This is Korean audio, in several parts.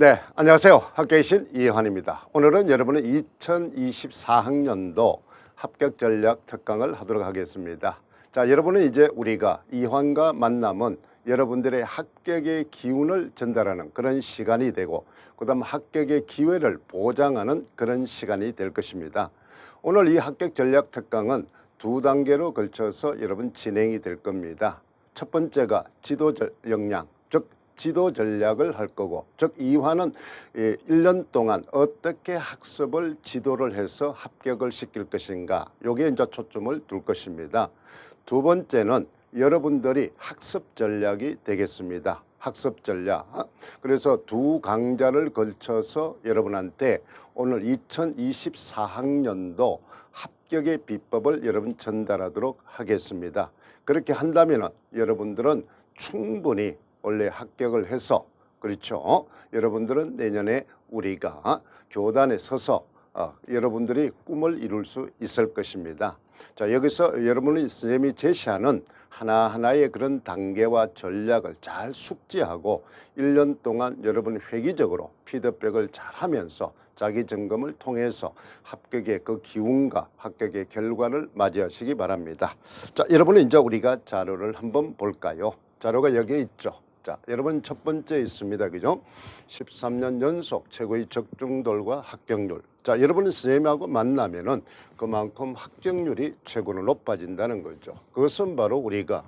네, 안녕하세요. 학교의 신 이환입니다. 오늘은 여러분의 2024학년도 합격 전략 특강을 하도록 하겠습니다. 자, 여러분은 이제 우리가 이환과 만남은 여러분들의 합격의 기운을 전달하는 그런 시간이 되고, 그 다음 합격의 기회를 보장하는 그런 시간이 될 것입니다. 오늘 이 합격 전략 특강은 두 단계로 걸쳐서 여러분 진행이 될 겁니다. 첫 번째가 지도 역량, 즉 지도 전략을 할 거고, 즉 이화는 1년 동안 어떻게 학습을 지도를 해서 합격을 시킬 것인가, 요게 이제 초점을 둘 것입니다. 두 번째는 여러분들이 학습 전략이 되겠습니다. 학습 전략. 그래서 두 강좌를 걸쳐서 여러분한테 오늘 2024학년도 합격의 비법을 여러분 전달하도록 하겠습니다. 그렇게 한다면 여러분들은 충분히 원래 합격을 해서, 그렇죠, 여러분들은 내년에 우리가 교단에 서서 여러분들이 꿈을 이룰 수 있을 것입니다. 자, 여기서 여러분이 선생님이 제시하는 하나하나의 그런 단계와 전략을 잘 숙지하고 1년 동안 여러분 회기적으로 피드백을 잘 하면서 자기 점검을 통해서 합격의 그 기운과 합격의 결과를 맞이하시기 바랍니다. 자, 여러분은 이제 우리가 자료를 한번 볼까요? 자료가 여기에 있죠. 자, 여러분 첫 번째 있습니다. 그죠? 13년 연속 최고의 적중돌과 합격률. 자, 여러분은 선생님하고 만나면은 그만큼 합격률이 최고로 높아진다는 거죠. 그것은 바로 우리가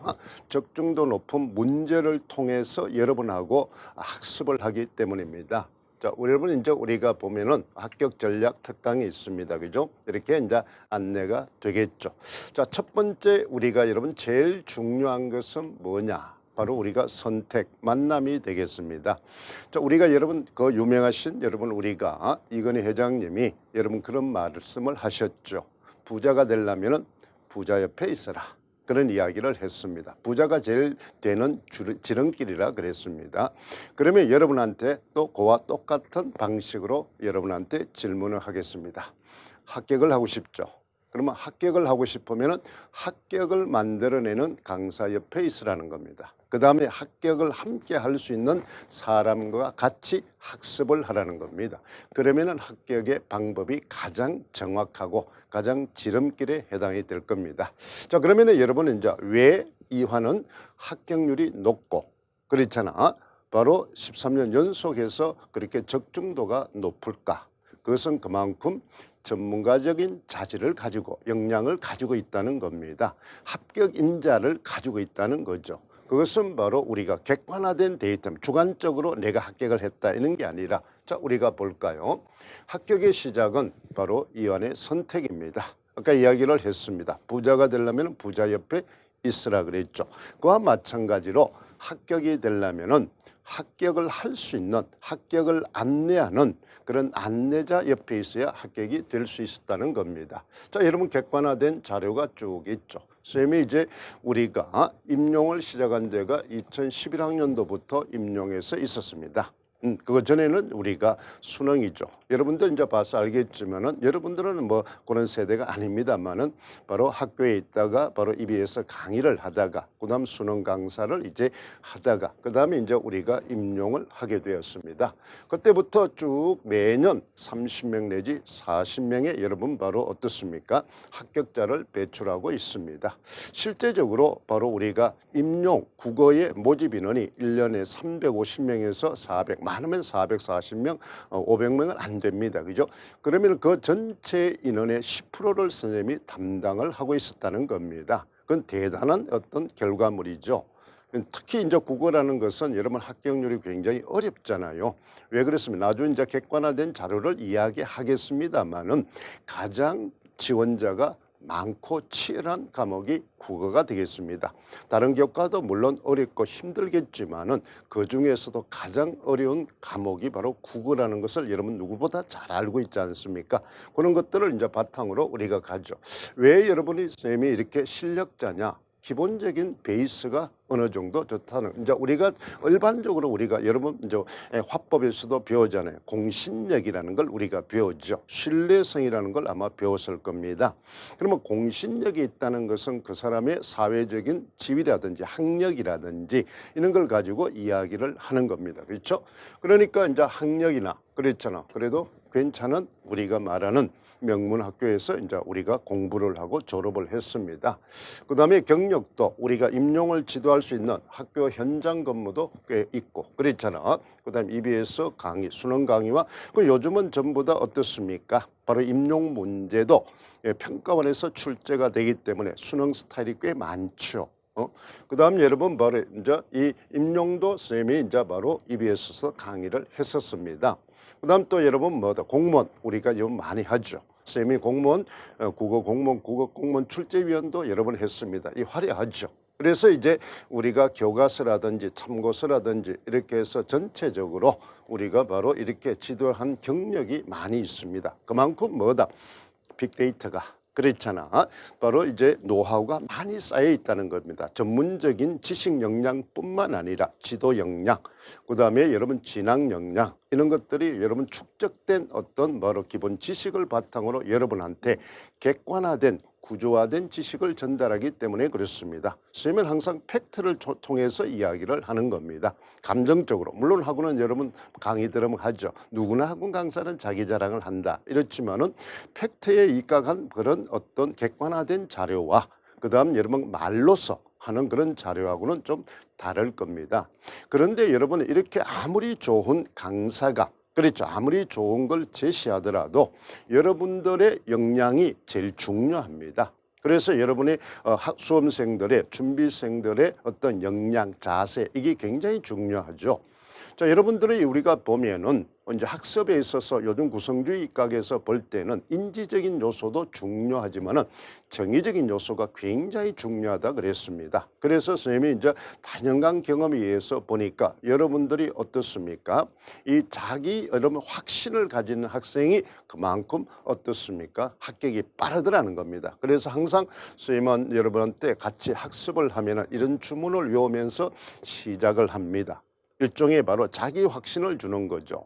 적중도 높은 문제를 통해서 여러분하고 학습을 하기 때문입니다. 자, 여러분 이제 우리가 보면은 합격 전략 특강이 있습니다. 그죠? 이렇게 이제 안내가 되겠죠. 자, 첫 번째 우리가 여러분 제일 중요한 것은 뭐냐? 바로 우리가 선택, 만남이 되겠습니다. 자, 우리가 여러분 그 유명하신 여러분 우리가 이건희 회장님이 여러분 그런 말씀을 하셨죠. 부자가 되려면은 부자 옆에 있어라. 그런 이야기를 했습니다. 부자가 제일 되는 지름길이라 그랬습니다. 그러면 여러분한테 또 그와 똑같은 방식으로 여러분한테 질문을 하겠습니다. 합격을 하고 싶죠? 그러면 합격을 하고 싶으면 합격을 만들어내는 강사 옆에 있으라는 겁니다. 그 다음에 합격을 함께 할 수 있는 사람과 같이 학습을 하라는 겁니다. 그러면 합격의 방법이 가장 정확하고 가장 지름길에 해당이 될 겁니다. 자, 그러면 여러분은 이제 왜 이화는 합격률이 높고 그렇잖아. 바로 13년 연속해서 그렇게 적중도가 높을까? 그것은 그만큼 전문가적인 자질을 가지고 역량을 가지고 있다는 겁니다. 합격 인자를 가지고 있다는 거죠. 그것은 바로 우리가 객관화된 데이터, 주관적으로 내가 합격을 했다 이런 게 아니라, 자, 우리가 볼까요? 합격의 시작은 바로 이완의 선택입니다. 아까 이야기를 했습니다. 부자가 되려면 부자 옆에 있으라 그랬죠. 그와 마찬가지로 합격이 되려면은 합격을 할 수 있는, 합격을 안내하는 그런 안내자 옆에 있어야 합격이 될 수 있었다는 겁니다. 자, 여러분 객관화된 자료가 쭉 있죠. 선생님이 이제 우리가 임용을 시작한 데가 2011학년도부터 임용해서 있었습니다. 그거 전에는 우리가 수능이죠. 여러분들 이제 봐서 알겠지만은 여러분들은 뭐 그런 세대가 아닙니다만은 바로 학교에 있다가 바로 EBS 강의를 하다가 그다음 수능 강사를 이제 하다가 그다음에 이제 우리가 임용을 하게 되었습니다. 그때부터 쭉 매년 30명 내지 40명의 여러분 바로 어떻습니까? 합격자를 배출하고 있습니다. 실제적으로 바로 우리가 임용 국어의 모집 인원이 1년에 350명에서 400, 많으면 440명, 500명은 안 됩니다. 그죠? 그러면 그 전체 인원의 10%를 선생님이 담당을 하고 있었다는 겁니다. 그건 대단한 어떤 결과물이죠. 특히 이제 국어라는 것은 여러분 합격률이 굉장히 어렵잖아요. 왜 그렇습니까? 나중에 이제 객관화된 자료를 이야기하겠습니다만은 가장 지원자가 많고 치열한 과목이 국어가 되겠습니다. 다른 교과도 물론 어렵고 힘들겠지만은 그 중에서도 가장 어려운 과목이 바로 국어라는 것을 여러분 누구보다 잘 알고 있지 않습니까? 그런 것들을 이제 바탕으로 우리가 가죠. 왜 여러분이 선생님이 이렇게 실력자냐? 기본적인 베이스가 어느 정도 좋다는, 이제 우리가 일반적으로 우리가 여러분 이제 화법에서도 배우잖아요. 공신력이라는 걸 우리가 배우죠. 신뢰성이라는 걸 아마 배웠을 겁니다. 그러면 공신력이 있다는 것은 그 사람의 사회적인 지위라든지 학력이라든지 이런 걸 가지고 이야기를 하는 겁니다. 그렇죠? 그러니까 이제 학력이나 그랬잖아. 그래도 괜찮은 우리가 말하는 명문 학교에서 이제 우리가 공부를 하고 졸업을 했습니다. 그 다음에 경력도 우리가 임용을 지도할 수 있는 학교 현장 근무도 꽤 있고 그랬잖아. 그 다음에 EBS 강의, 수능 강의와 그 요즘은 전부 다 어떻습니까? 바로 임용 문제도 평가원에서 출제가 되기 때문에 수능 스타일이 꽤 많죠. 그 다음 여러분 바로 이제 이 임용도 선생님이 이제 바로 EBS에서 강의를 했었습니다. 그 다음 또 여러분 뭐다 공무원 우리가 좀 많이 하죠. 선생님이 공무원 국어 공무원 출제위원도 여러 번 했습니다. 이 화려하죠. 그래서 이제 우리가 교과서라든지 참고서라든지 이렇게 해서 전체적으로 우리가 바로 이렇게 지도한 경력이 많이 있습니다. 그만큼 뭐다 빅데이터가 그렇잖아. 바로 이제 노하우가 많이 쌓여 있다는 겁니다. 전문적인 지식 역량뿐만 아니라 지도 역량, 그 다음에 여러분 진학 역량 이런 것들이 여러분 축적된 어떤 바로 기본 지식을 바탕으로 여러분한테 객관화된 구조화된 지식을 전달하기 때문에 그렇습니다. 선생님은 항상 팩트를 통해서 이야기를 하는 겁니다. 감정적으로. 물론 학원은 여러분 강의 들으면 하죠. 누구나 학원 강사는 자기 자랑을 한다. 이렇지만은 팩트에 입각한 그런 어떤 객관화된 자료와 그 다음 여러분 말로서 하는 그런 자료하고는 좀 다를 겁니다. 그런데 여러분 이렇게 아무리 좋은 강사가 그렇죠. 아무리 좋은 걸 제시하더라도 여러분들의 역량이 제일 중요합니다. 그래서 여러분의 수험생들의 준비생들의 어떤 역량, 자세 이게 굉장히 중요하죠. 자, 여러분들이 우리가 보면은 이제 학습에 있어서 요즘 구성주의 입각에서 볼 때는 인지적인 요소도 중요하지만은 정의적인 요소가 굉장히 중요하다 그랬습니다. 그래서 선생님이 이제 다년간 경험에 의해서 보니까 여러분들이 어떻습니까? 이 자기 여러분 확신을 가지는 학생이 그만큼 어떻습니까? 합격이 빠르더라는 겁니다. 그래서 항상 선생님은 여러분한테 같이 학습을 하면은 이런 주문을 외우면서 시작을 합니다. 일종의 바로 자기 확신을 주는 거죠.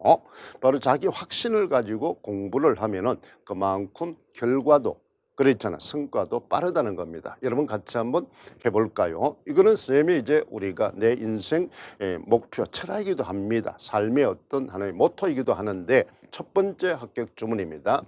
바로 자기 확신을 가지고 공부를 하면은 그만큼 결과도 그렇잖아. 성과도 빠르다는 겁니다. 여러분 같이 한번 해볼까요? 이거는 선생님이 이제 우리가 내 인생 목표, 철학이기도 합니다. 삶의 어떤 하나의 모토이기도 하는데 첫 번째 합격 주문입니다.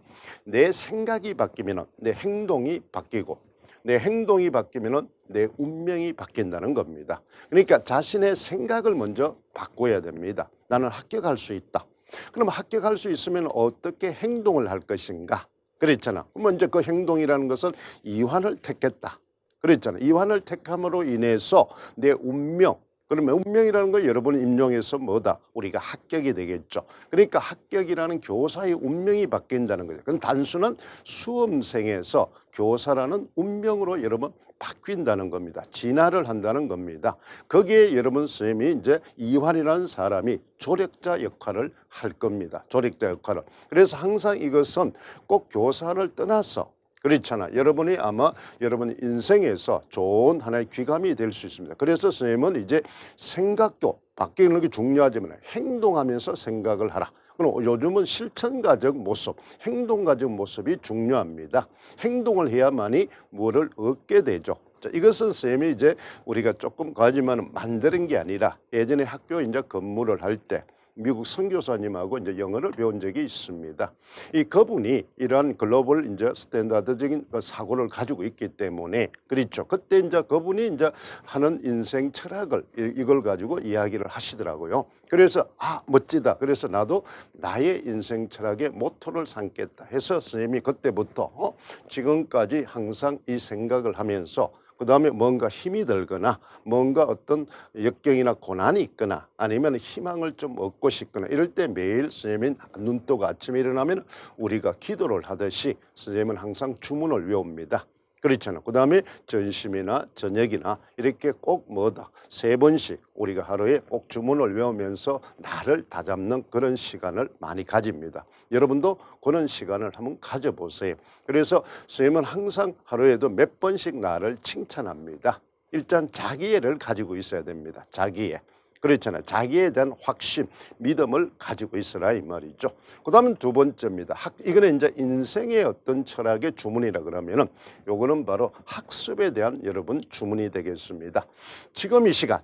내 생각이 바뀌면 내 행동이 바뀌고 내 행동이 바뀌면 내 운명이 바뀐다는 겁니다. 그러니까 자신의 생각을 먼저 바꿔야 됩니다. 나는 합격할 수 있다. 그럼 합격할 수 있으면 어떻게 행동을 할 것인가? 그랬잖아. 먼저 그 행동이라는 것은 이환을 택했다. 그랬잖아. 이환을 택함으로 인해서 내 운명, 그러면 운명이라는 걸 여러분이 임용해서 뭐다? 우리가 합격이 되겠죠. 그러니까 합격이라는 교사의 운명이 바뀐다는 거죠. 그건 단순한 수험생에서 교사라는 운명으로 여러분 바뀐다는 겁니다. 진화를 한다는 겁니다. 거기에 여러분 선생님이 이제 이환이라는 사람이 조력자 역할을 할 겁니다. 조력자 역할을. 그래서 항상 이것은 꼭 교사를 떠나서 그렇잖아. 여러분이 아마 여러분 인생에서 좋은 하나의 귀감이 될 수 있습니다. 그래서 선생님은 이제 생각도 바뀌는 게 중요하지만 행동하면서 생각을 하라. 그럼 요즘은 실천가적 모습, 행동가적 모습이 중요합니다. 행동을 해야만이 뭐를 얻게 되죠. 자, 이것은 선생님이 이제 우리가 조금 가지만 만드는 게 아니라 예전에 학교 이제 근무를 할 때 미국 선교사님하고 이제 영어를 배운 적이 있습니다. 이 그분이 이러한 글로벌 이제 스탠다드적인 사고를 가지고 있기 때문에 그렇죠. 그때 이제 그분이 이제 하는 인생 철학을 이걸 가지고 이야기를 하시더라고요. 그래서 멋지다. 그래서 나도 나의 인생 철학의 모토를 삼겠다 해서 선생님이 그때부터 지금까지 항상 이 생각을 하면서 그 다음에 뭔가 힘이 들거나 뭔가 어떤 역경이나 고난이 있거나 아니면 희망을 좀 얻고 싶거나 이럴 때 매일 선생님은 눈 뜨고 아침에 일어나면 우리가 기도를 하듯이 선생님은 항상 주문을 외웁니다. 그렇잖아요. 그 다음에 점심이나 저녁이나 이렇게 꼭 뭐다 3번씩 우리가 하루에 꼭 주문을 외우면서 나를 다잡는 그런 시간을 많이 가집니다. 여러분도 그런 시간을 한번 가져보세요. 그래서 선생님은 항상 하루에도 몇 번씩 나를 칭찬합니다. 일단 자기애를 가지고 있어야 됩니다. 자기애. 그렇잖아요. 자기에 대한 확신, 믿음을 가지고 있으라 이 말이죠. 그 다음은 두 번째입니다. 이거는 이제 인생의 어떤 철학의 주문이라 그러면은 요거는 바로 학습에 대한 여러분 주문이 되겠습니다. 지금 이 시간,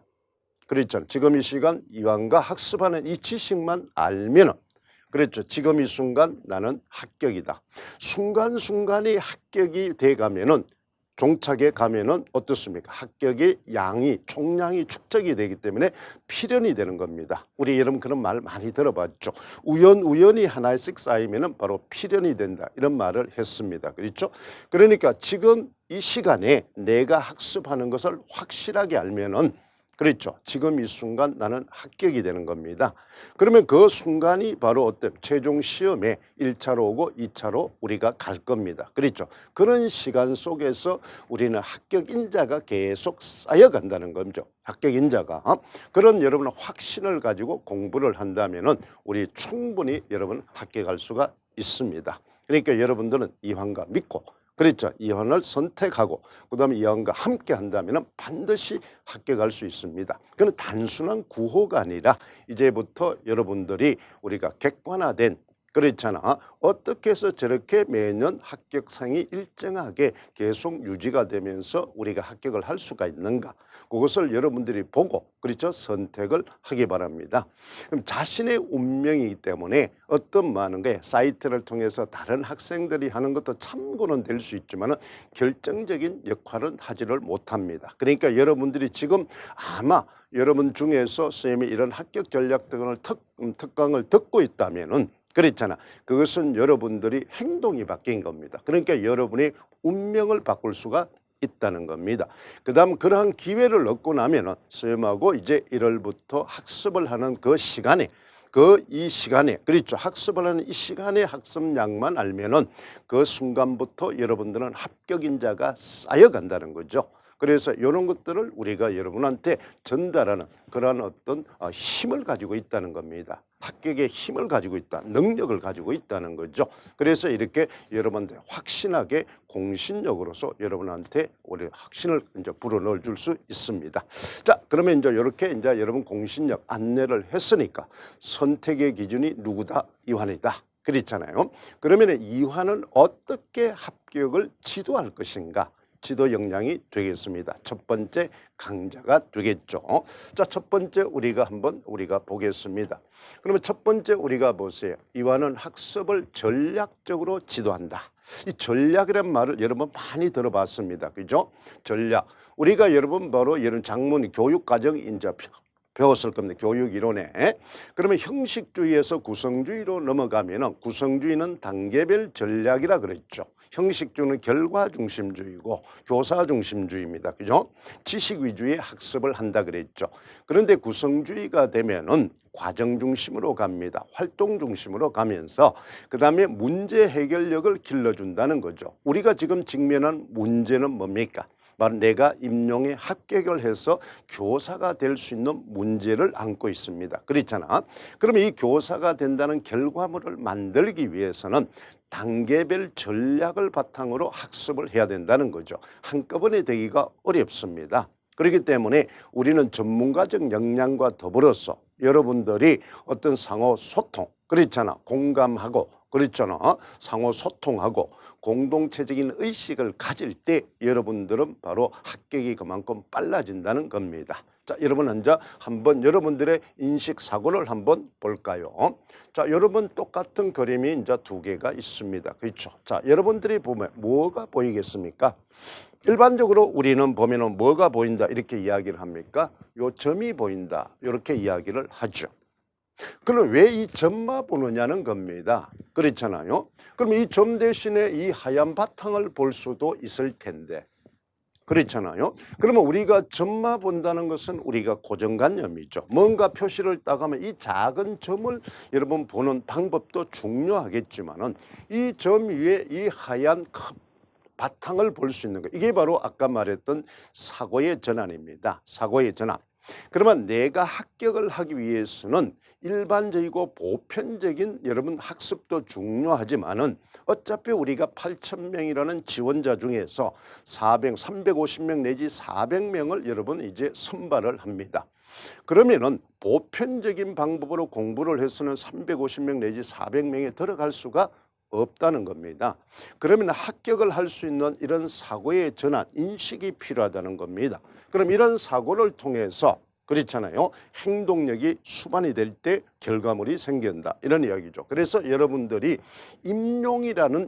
그렇죠. 지금 이 시간 이완과 학습하는 이 지식만 알면은 그렇죠. 지금 이 순간 나는 합격이다. 순간순간이 합격이 돼 가면은 종착에 가면은 어떻습니까? 합격의 양이 총량이 축적이 되기 때문에 필연이 되는 겁니다. 우리 여러분 그런 말 많이 들어봤죠. 우연히 하나씩 쌓이면은 바로 필연이 된다. 이런 말을 했습니다. 그렇죠? 그러니까 지금 이 시간에 내가 학습하는 것을 확실하게 알면은 그렇죠. 지금 이 순간 나는 합격이 되는 겁니다. 그러면 그 순간이 바로 어떤 최종 시험에 1차로 오고 2차로 우리가 갈 겁니다. 그렇죠. 그런 시간 속에서 우리는 합격 인자가 계속 쌓여간다는 거죠. 합격 인자가. 그런 여러분 확신을 가지고 공부를 한다면은 우리 충분히 여러분 합격할 수가 있습니다. 그러니까 여러분들은 이환과 믿고 그렇죠. 이환을 선택하고 그다음에 이환과 함께 한다면 반드시 합격할 수 있습니다. 그건 단순한 구호가 아니라 이제부터 여러분들이 우리가 객관화된 그렇잖아. 어떻게 해서 저렇게 매년 합격상이 일정하게 계속 유지가 되면서 우리가 합격을 할 수가 있는가. 그것을 여러분들이 보고 그렇죠. 선택을 하기 바랍니다. 그럼 자신의 운명이기 때문에 어떤 많은 게 사이트를 통해서 다른 학생들이 하는 것도 참고는 될 수 있지만 결정적인 역할은 하지를 못합니다. 그러니까 여러분들이 지금 아마 여러분 중에서 선생님이 이런 합격 전략 등을 특강을 듣고 있다면은 그렇잖아. 그것은 여러분들이 행동이 바뀐 겁니다. 그러니까 여러분의 운명을 바꿀 수가 있다는 겁니다. 그 다음 그러한 기회를 얻고 나면은 선생님하고 이제 1월부터 학습을 하는 그 시간에 이 시간에 그렇죠. 학습을 하는 이 시간의 학습량만 알면은 그 순간부터 여러분들은 합격인자가 쌓여간다는 거죠. 그래서 이런 것들을 우리가 여러분한테 전달하는 그러한 어떤 힘을 가지고 있다는 겁니다. 합격의 힘을 가지고 있다. 능력을 가지고 있다는 거죠. 그래서 이렇게 여러분들 확신하게 공신력으로서 여러분한테 우리 확신을 이제 불어넣어 줄 수 있습니다. 자, 그러면 이제 이렇게 이제 여러분 공신력 안내를 했으니까 선택의 기준이 누구다? 이환이다. 그렇잖아요. 그러면 이환은 어떻게 합격을 지도할 것인가? 지도 역량이 되겠습니다. 첫 번째 강자가 되겠죠. 자, 첫 번째 우리가 보겠습니다. 그러면 첫 번째 우리가 보세요. 이완은 학습을 전략적으로 지도한다. 이 전략이란 말을 여러분 많이 들어봤습니다. 그죠? 전략. 우리가 여러분 바로 이런 작문 교육과정 이제 배웠을 겁니다. 교육 이론에. 그러면 형식주의에서 구성주의로 넘어가면은 구성주의는 단계별 전략이라 그랬죠. 형식주의는 결과 중심주의고 교사 중심주의입니다. 그죠? 지식 위주의 학습을 한다 그랬죠. 그런데 구성주의가 되면은 과정 중심으로 갑니다. 활동 중심으로 가면서 그다음에 문제 해결력을 길러준다는 거죠. 우리가 지금 직면한 문제는 뭡니까? 바로 내가 임용에 합격을 해서 교사가 될 수 있는 문제를 안고 있습니다. 그렇잖아. 그러면 이 교사가 된다는 결과물을 만들기 위해서는 단계별 전략을 바탕으로 학습을 해야 된다는 거죠. 한꺼번에 되기가 어렵습니다. 그렇기 때문에 우리는 전문가적 역량과 더불어서 여러분들이 어떤 상호 소통, 그렇잖아. 공감하고 그렇잖아. 상호 소통하고 공동체적인 의식을 가질 때 여러분들은 바로 합격이 그만큼 빨라진다는 겁니다. 자, 여러분 먼저 한번 여러분들의 인식 사고를 한번 볼까요? 자, 여러분 똑같은 그림이 이제 두 개가 있습니다. 그렇죠? 자, 여러분들이 보면 뭐가 보이겠습니까? 일반적으로 우리는 보면은 뭐가 보인다 이렇게 이야기를 합니까? 요 점이 보인다 이렇게 이야기를 하죠. 그럼 왜 이 점만 보느냐는 겁니다. 그렇잖아요. 그럼 이 점 대신에 이 하얀 바탕을 볼 수도 있을 텐데 그렇잖아요. 그러면 우리가 점만 본다는 것은 우리가 고정관념이죠. 뭔가 표시를 따가면 이 작은 점을 여러분 보는 방법도 중요하겠지만은 이 점 위에 이 하얀 바탕을 볼 수 있는 거 이게 바로 아까 말했던 사고의 전환입니다. 사고의 전환. 그러면 내가 합격을 하기 위해서는 일반적이고 보편적인 여러분 학습도 중요하지만은 어차피 우리가 8,000명이라는 지원자 중에서 350명 내지 400명을 여러분 이제 선발을 합니다. 그러면은 보편적인 방법으로 공부를 해서는 350명 내지 400명에 들어갈 수가 없다는 겁니다. 그러면 합격을 할 수 있는 이런 사고의 전환, 인식이 필요하다는 겁니다. 그럼 이런 사고를 통해서 그렇잖아요. 행동력이 수반이 될 때 결과물이 생긴다. 이런 이야기죠. 그래서 여러분들이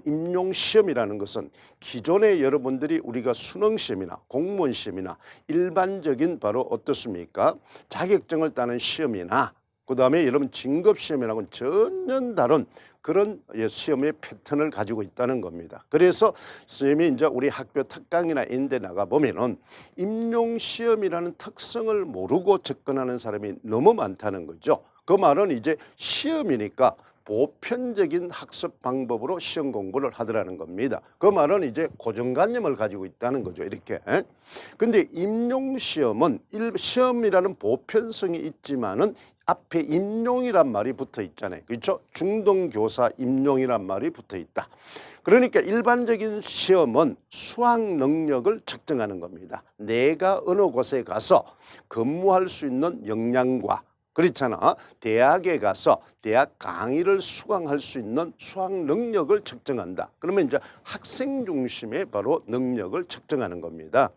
임용시험이라는 것은 기존에 여러분들이 우리가 수능시험이나 공무원시험이나 일반적인 바로 어떻습니까? 자격증을 따는 시험이나 그 다음에 여러분 진급시험이라고는 전혀 다른 그런 시험의 패턴을 가지고 있다는 겁니다. 그래서 선생님이 이제 우리 학교 특강이나 인대 나가 보면은 임용시험이라는 특성을 모르고 접근하는 사람이 너무 많다는 거죠. 그 말은 이제 시험이니까 보편적인 학습 방법으로 시험 공부를 하더라는 겁니다. 그 말은 이제 고정관념을 가지고 있다는 거죠. 이렇게. 근데 임용시험은 시험이라는 보편성이 있지만은 앞에 임용이란 말이 붙어 있잖아요. 그렇죠? 중등교사 임용이란 말이 붙어 있다. 그러니까 일반적인 시험은 수학 능력을 측정하는 겁니다. 내가 어느 곳에 가서 근무할 수 있는 역량과 그렇잖아. 대학에 가서 대학 강의를 수강할 수 있는 수학 능력을 측정한다. 그러면 이제 학생 중심의 바로 능력을 측정하는 겁니다.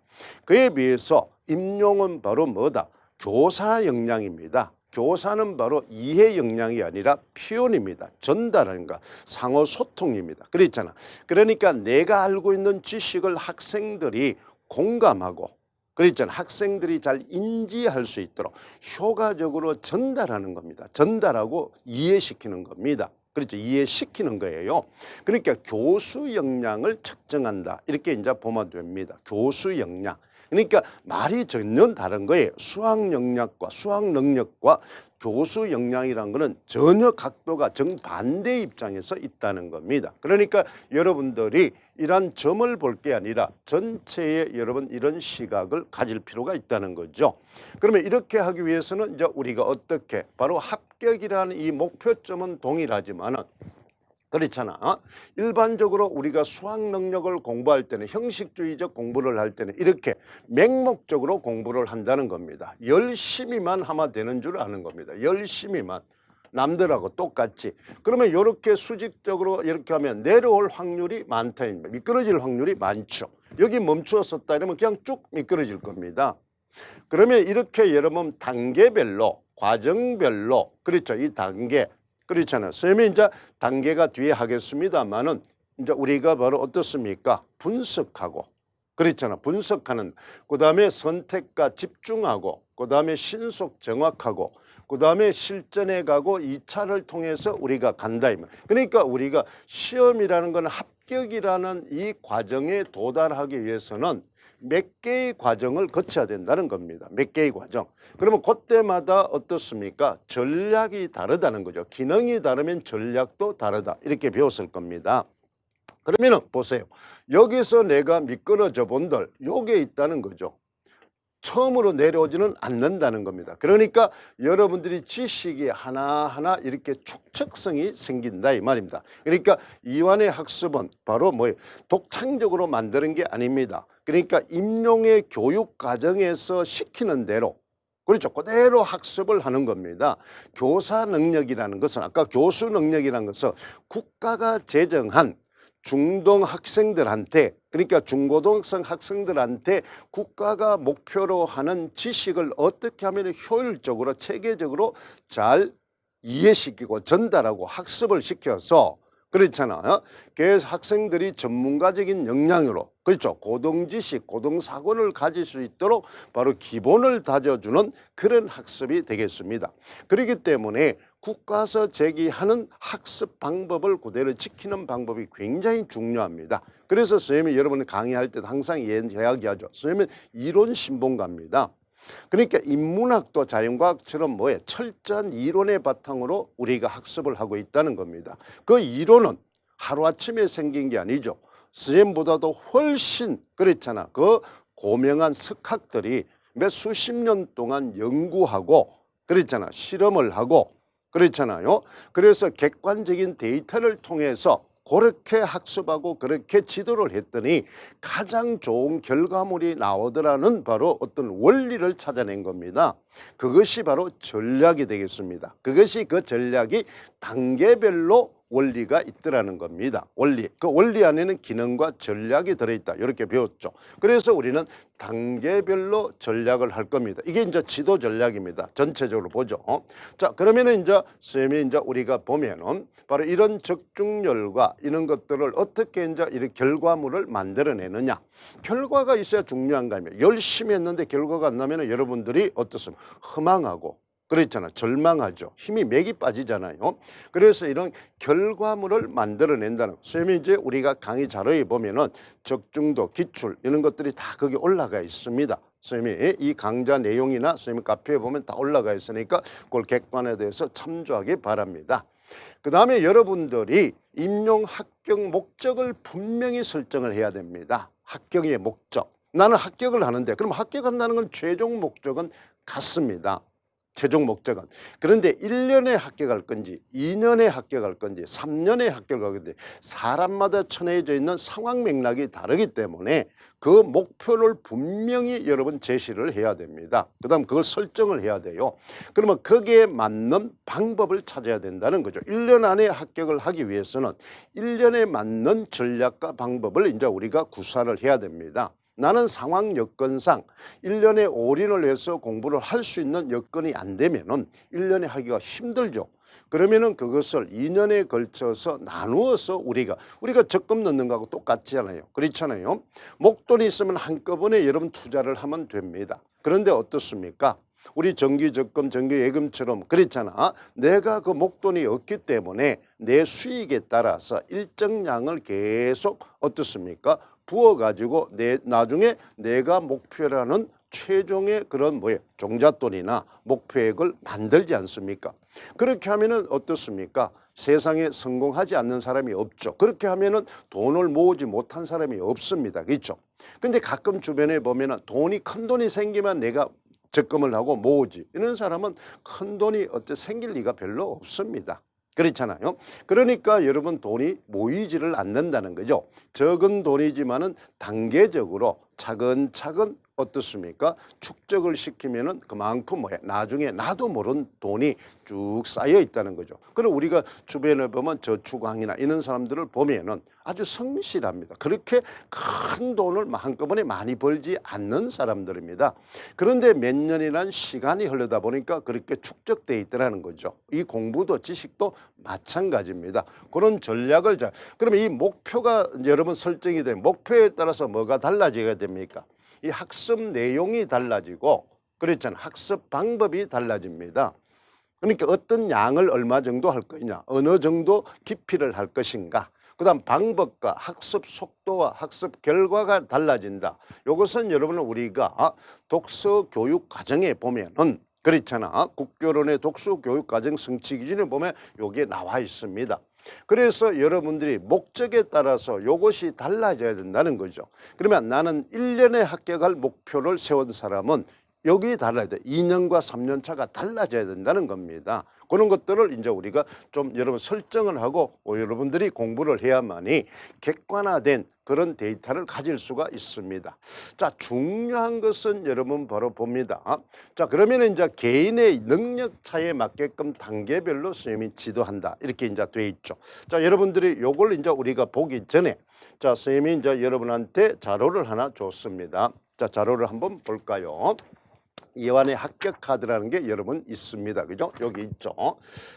그에 비해서 임용은 바로 뭐다? 교사 역량입니다. 교사는 바로 이해 역량이 아니라 표현입니다. 전달하는 것, 상호 소통입니다. 그렇잖아. 그러니까 내가 알고 있는 지식을 학생들이 공감하고 그렇잖아. 학생들이 잘 인지할 수 있도록 효과적으로 전달하는 겁니다. 전달하고 이해시키는 겁니다. 그렇죠. 이해시키는 거예요. 그러니까 교수 역량을 측정한다. 이렇게 이제 보면 됩니다. 교수 역량. 그러니까 말이 전혀 다른 거예요. 수학 역량과 수학 능력과 교수 역량이란 거는 전혀 각도가 정반대 입장에서 있다는 겁니다. 그러니까 여러분들이 이런 점을 볼 게 아니라 전체의 여러분 이런 시각을 가질 필요가 있다는 거죠. 그러면 이렇게 하기 위해서는 이제 우리가 어떻게 바로 합격이라는 이 목표점은 동일하지만은 그렇잖아. 일반적으로 우리가 수학 능력을 공부할 때는 형식주의적 공부를 할 때는 이렇게 맹목적으로 공부를 한다는 겁니다. 열심히만 하면 되는 줄 아는 겁니다. 열심히만. 남들하고 똑같이. 그러면 이렇게 수직적으로 이렇게 하면 내려올 확률이 많다. 미끄러질 확률이 많죠. 여기 멈추었었다 이러면 그냥 쭉 미끄러질 겁니다. 그러면 이렇게 여러분 단계별로 과정별로 그렇죠. 이 단계 그렇잖아요. 선생님이 이제 단계가 뒤에 하겠습니다만은 이제 우리가 바로 어떻습니까? 분석하고 그렇잖아. 분석하는 그다음에 선택과 집중하고 그다음에 신속 정확하고 그다음에 실전에 가고 2차를 통해서 우리가 간다. 그러니까 우리가 시험이라는 건 합격이라는 이 과정에 도달하기 위해서는 몇 개의 과정을 거쳐야 된다는 겁니다. 몇 개의 과정. 그러면 그때마다 어떻습니까? 전략이 다르다는 거죠. 기능이 다르면 전략도 다르다. 이렇게 배웠을 겁니다. 그러면은 보세요. 여기서 내가 미끄러져 본들 요게 있다는 거죠. 처음으로 내려오지는 않는다는 겁니다. 그러니까 여러분들이 지식이 하나하나 이렇게 축적성이 생긴다 이 말입니다. 그러니까 이완의 학습은 바로 뭐예요? 독창적으로 만드는 게 아닙니다. 그러니까 임용의 교육 과정에서 시키는 대로 그렇죠. 그대로 학습을 하는 겁니다. 교사 능력이라는 것은 아까 교수 능력이라는 것은 국가가 제정한 중등 학생들한테 그러니까 중고등학생 학생들한테 국가가 목표로 하는 지식을 어떻게 하면 효율적으로 체계적으로 잘 이해시키고 전달하고 학습을 시켜서 그렇잖아요. 그래서 학생들이 전문가적인 역량으로 그렇죠. 고등지식, 고등사고를 가질 수 있도록 바로 기본을 다져주는 그런 학습이 되겠습니다. 그렇기 때문에 국가에서 제기하는 학습 방법을 그대로 지키는 방법이 굉장히 중요합니다. 그래서 선생님이 여러분 강의할 때 항상 이야기하죠. 선생님은 이론 신봉가입니다. 그러니까 인문학도 자연과학처럼 뭐예요? 철저한 이론의 바탕으로 우리가 학습을 하고 있다는 겁니다. 그 이론은 하루아침에 생긴 게 아니죠. 선생님보다도 훨씬 그렇잖아. 그 고명한 석학들이 몇 수십 년 동안 연구하고 그랬잖아. 실험을 하고 그렇잖아요. 그래서 객관적인 데이터를 통해서 그렇게 학습하고 그렇게 지도를 했더니 가장 좋은 결과물이 나오더라는 바로 어떤 원리를 찾아낸 겁니다. 그것이 바로 전략이 되겠습니다. 그것이 그 전략이 단계별로 원리가 있더라는 겁니다. 원리. 그 원리 안에는 기능과 전략이 들어있다. 이렇게 배웠죠. 그래서 우리는 단계별로 전략을 할 겁니다. 이게 이제 지도 전략입니다. 전체적으로 보죠. 자, 그러면은 이제 선생님이 이제 우리가 보면은 바로 이런 적중률과 이런 것들을 어떻게 이제 이런 결과물을 만들어내느냐. 결과가 있어야 중요한 거 아닙니까? 열심히 했는데 결과가 안 나면은 여러분들이 어떻습니까? 허망하고 그랬잖아. 절망하죠. 힘이 맥이 빠지잖아요. 그래서 이런 결과물을 만들어낸다는 선생님이 이제 우리가 강의 자료에 보면은 적중도, 기출 이런 것들이 다 거기 올라가 있습니다. 선생님이 이 강좌 내용이나 선생님 카페에 보면 다 올라가 있으니까 그걸 객관에 대해서 참조하기 바랍니다. 그 다음에 여러분들이 임용 합격 목적을 분명히 설정을 해야 됩니다. 합격의 목적. 나는 합격을 하는데 그럼 합격한다는 건 최종 목적은 같습니다. 최종 목적은. 그런데 1년에 합격할 건지 2년에 합격할 건지 3년에 합격할 건지 사람마다 처해져 있는 상황 맥락이 다르기 때문에 그 목표를 분명히 여러분 제시를 해야 됩니다. 그 다음 그걸 설정을 해야 돼요. 그러면 거기에 맞는 방법을 찾아야 된다는 거죠. 1년 안에 합격을 하기 위해서는 1년에 맞는 전략과 방법을 이제 우리가 구사를 해야 됩니다. 나는 상황 여건상 1년에 올인을 해서 공부를 할 수 있는 여건이 안 되면은 1년에 하기가 힘들죠. 그러면은 그것을 2년에 걸쳐서 나누어서 우리가 적금 넣는 거하고 똑같잖아요. 그렇잖아요. 목돈이 있으면 한꺼번에 여러분 투자를 하면 됩니다. 그런데 어떻습니까? 우리 정기적금, 정기예금처럼 그랬잖아. 내가 그 목돈이 없기 때문에 내 수익에 따라서 일정량을 계속 어떻습니까? 부어가지고 나중에 내가 목표라는 최종의 그런 종잣돈이나 목표액을 만들지 않습니까? 그렇게 하면은 어떻습니까? 세상에 성공하지 않는 사람이 없죠. 그렇게 하면은 돈을 모으지 못한 사람이 없습니다. 그렇죠? 근데 가끔 주변에 보면은 큰 돈이 생기면 내가 적금을 하고 모으지. 이런 사람은 큰 돈이 생길 리가 별로 없습니다. 그렇잖아요. 그러니까 여러분 돈이 모이지를 않는다는 거죠. 적은 돈이지만은 단계적으로 차근차근 어떻습니까? 축적을 시키면은 그만큼 나중에 나도 모르는 돈이 쭉 쌓여 있다는 거죠. 그럼 우리가 주변에 보면 저축왕이나 이런 사람들을 보면은 아주 성실합니다. 그렇게 큰 돈을 한꺼번에 많이 벌지 않는 사람들입니다. 그런데 몇 년이란 시간이 흐르다 보니까 그렇게 축적돼 있더라는 거죠. 이 공부도 지식도 마찬가지입니다. 그런 전략을 그러면 이 목표가 여러분 설정이 된 목표에 따라서 뭐가 달라져야 됩니까? 이 학습 내용이 달라지고 그렇잖아요. 학습 방법이 달라집니다. 그러니까 어떤 양을 얼마 정도 할 거냐, 어느 정도 깊이를 할 것인가, 그 다음 방법과 학습 속도와 학습 결과가 달라진다. 이것은 여러분은 우리가 독서 교육 과정에 보면은 그렇잖아. 국교론의 독서 교육 과정 성취 기준에 보면 여기에 나와 있습니다. 그래서 여러분들이 목적에 따라서 이것이 달라져야 된다는 거죠. 그러면 나는 1년에 합격할 목표를 세운 사람은 여기 달라야 돼. 2년과 3년 차가 달라져야 된다는 겁니다. 그런 것들을 이제 우리가 좀 여러분 설정을 하고 여러분들이 공부를 해야만이 객관화된 그런 데이터를 가질 수가 있습니다. 자, 중요한 것은 여러분 바로 봅니다. 자, 그러면 이제 개인의 능력 차에 맞게끔 단계별로 선생님이 지도한다. 이렇게 이제 돼 있죠. 자, 여러분들이 요걸 이제 우리가 보기 전에 자, 선생님이 이제 여러분한테 자료를 하나 줬습니다. 자, 자료를 한번 볼까요? 이완의 합격 카드라는 게 여러분 있습니다. 그죠? 여기 있죠.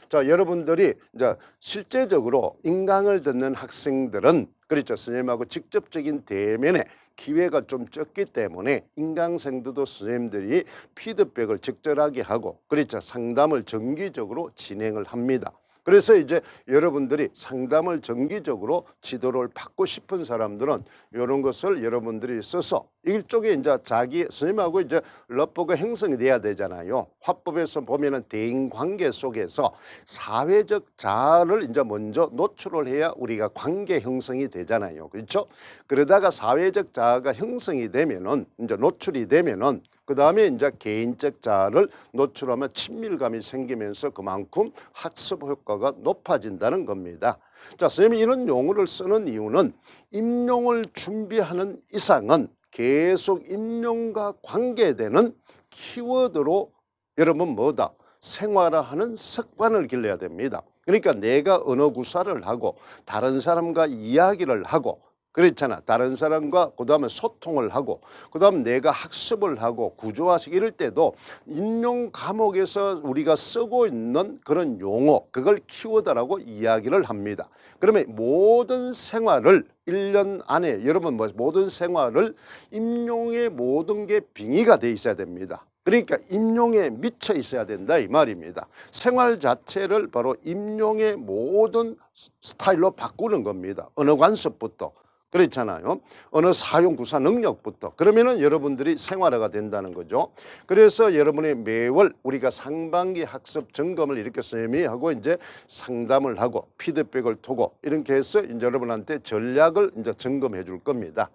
자, 여러분들이 이제 실제적으로 인강을 듣는 학생들은 그렇죠. 선생님하고 직접적인 대면에 기회가 좀 적기 때문에 인강생들도 선생님들이 피드백을 적절하게 하고 그렇죠. 상담을 정기적으로 진행을 합니다. 그래서 이제 여러분들이 상담을 정기적으로 지도를 받고 싶은 사람들은 이런 것을 여러분들이 써서 일종의 이제 자기 선생님하고 이제 러버가 형성이 돼야 되잖아요. 화법에서 보면은 대인 관계 속에서 사회적 자아를 이제 먼저 노출을 해야 우리가 관계 형성이 되잖아요. 그렇죠? 그러다가 사회적 자아가 형성이 되면은 이제 노출이 되면은 그 다음에 이제 개인적 자아를 노출하면 친밀감이 생기면서 그만큼 학습 효과가 높아진다는 겁니다. 자, 선생님이 이런 용어를 쓰는 이유는 임용을 준비하는 이상은 계속 임용과 관계되는 키워드로 여러분 뭐다? 생활화하는 습관을 길러야 됩니다. 그러니까 내가 언어 구사를 하고 다른 사람과 이야기를 하고 그렇잖아. 다른 사람과 그다음에 소통을 하고 그다음 내가 학습을 하고 구조화식 이럴 때도 임용 과목에서 우리가 쓰고 있는 그런 용어 그걸 키워드라고 이야기를 합니다. 그러면 모든 생활을 1년 안에 여러분 모든 생활을 임용의 모든 게 빙의가 돼 있어야 됩니다. 그러니까 임용에 미쳐 있어야 된다 이 말입니다. 생활 자체를 바로 임용의 모든 스타일로 바꾸는 겁니다. 언어 관습부터. 그렇잖아요. 언어 사용 구사 능력부터. 그러면은 여러분들이 생활화가 된다는 거죠. 그래서 여러분이 매월 우리가 상반기 학습 점검을 이렇게 선생님이 하고 이제 상담을 하고 피드백을 두고 이렇게 해서 이제 여러분한테 전략을 이제 점검해 줄 겁니다.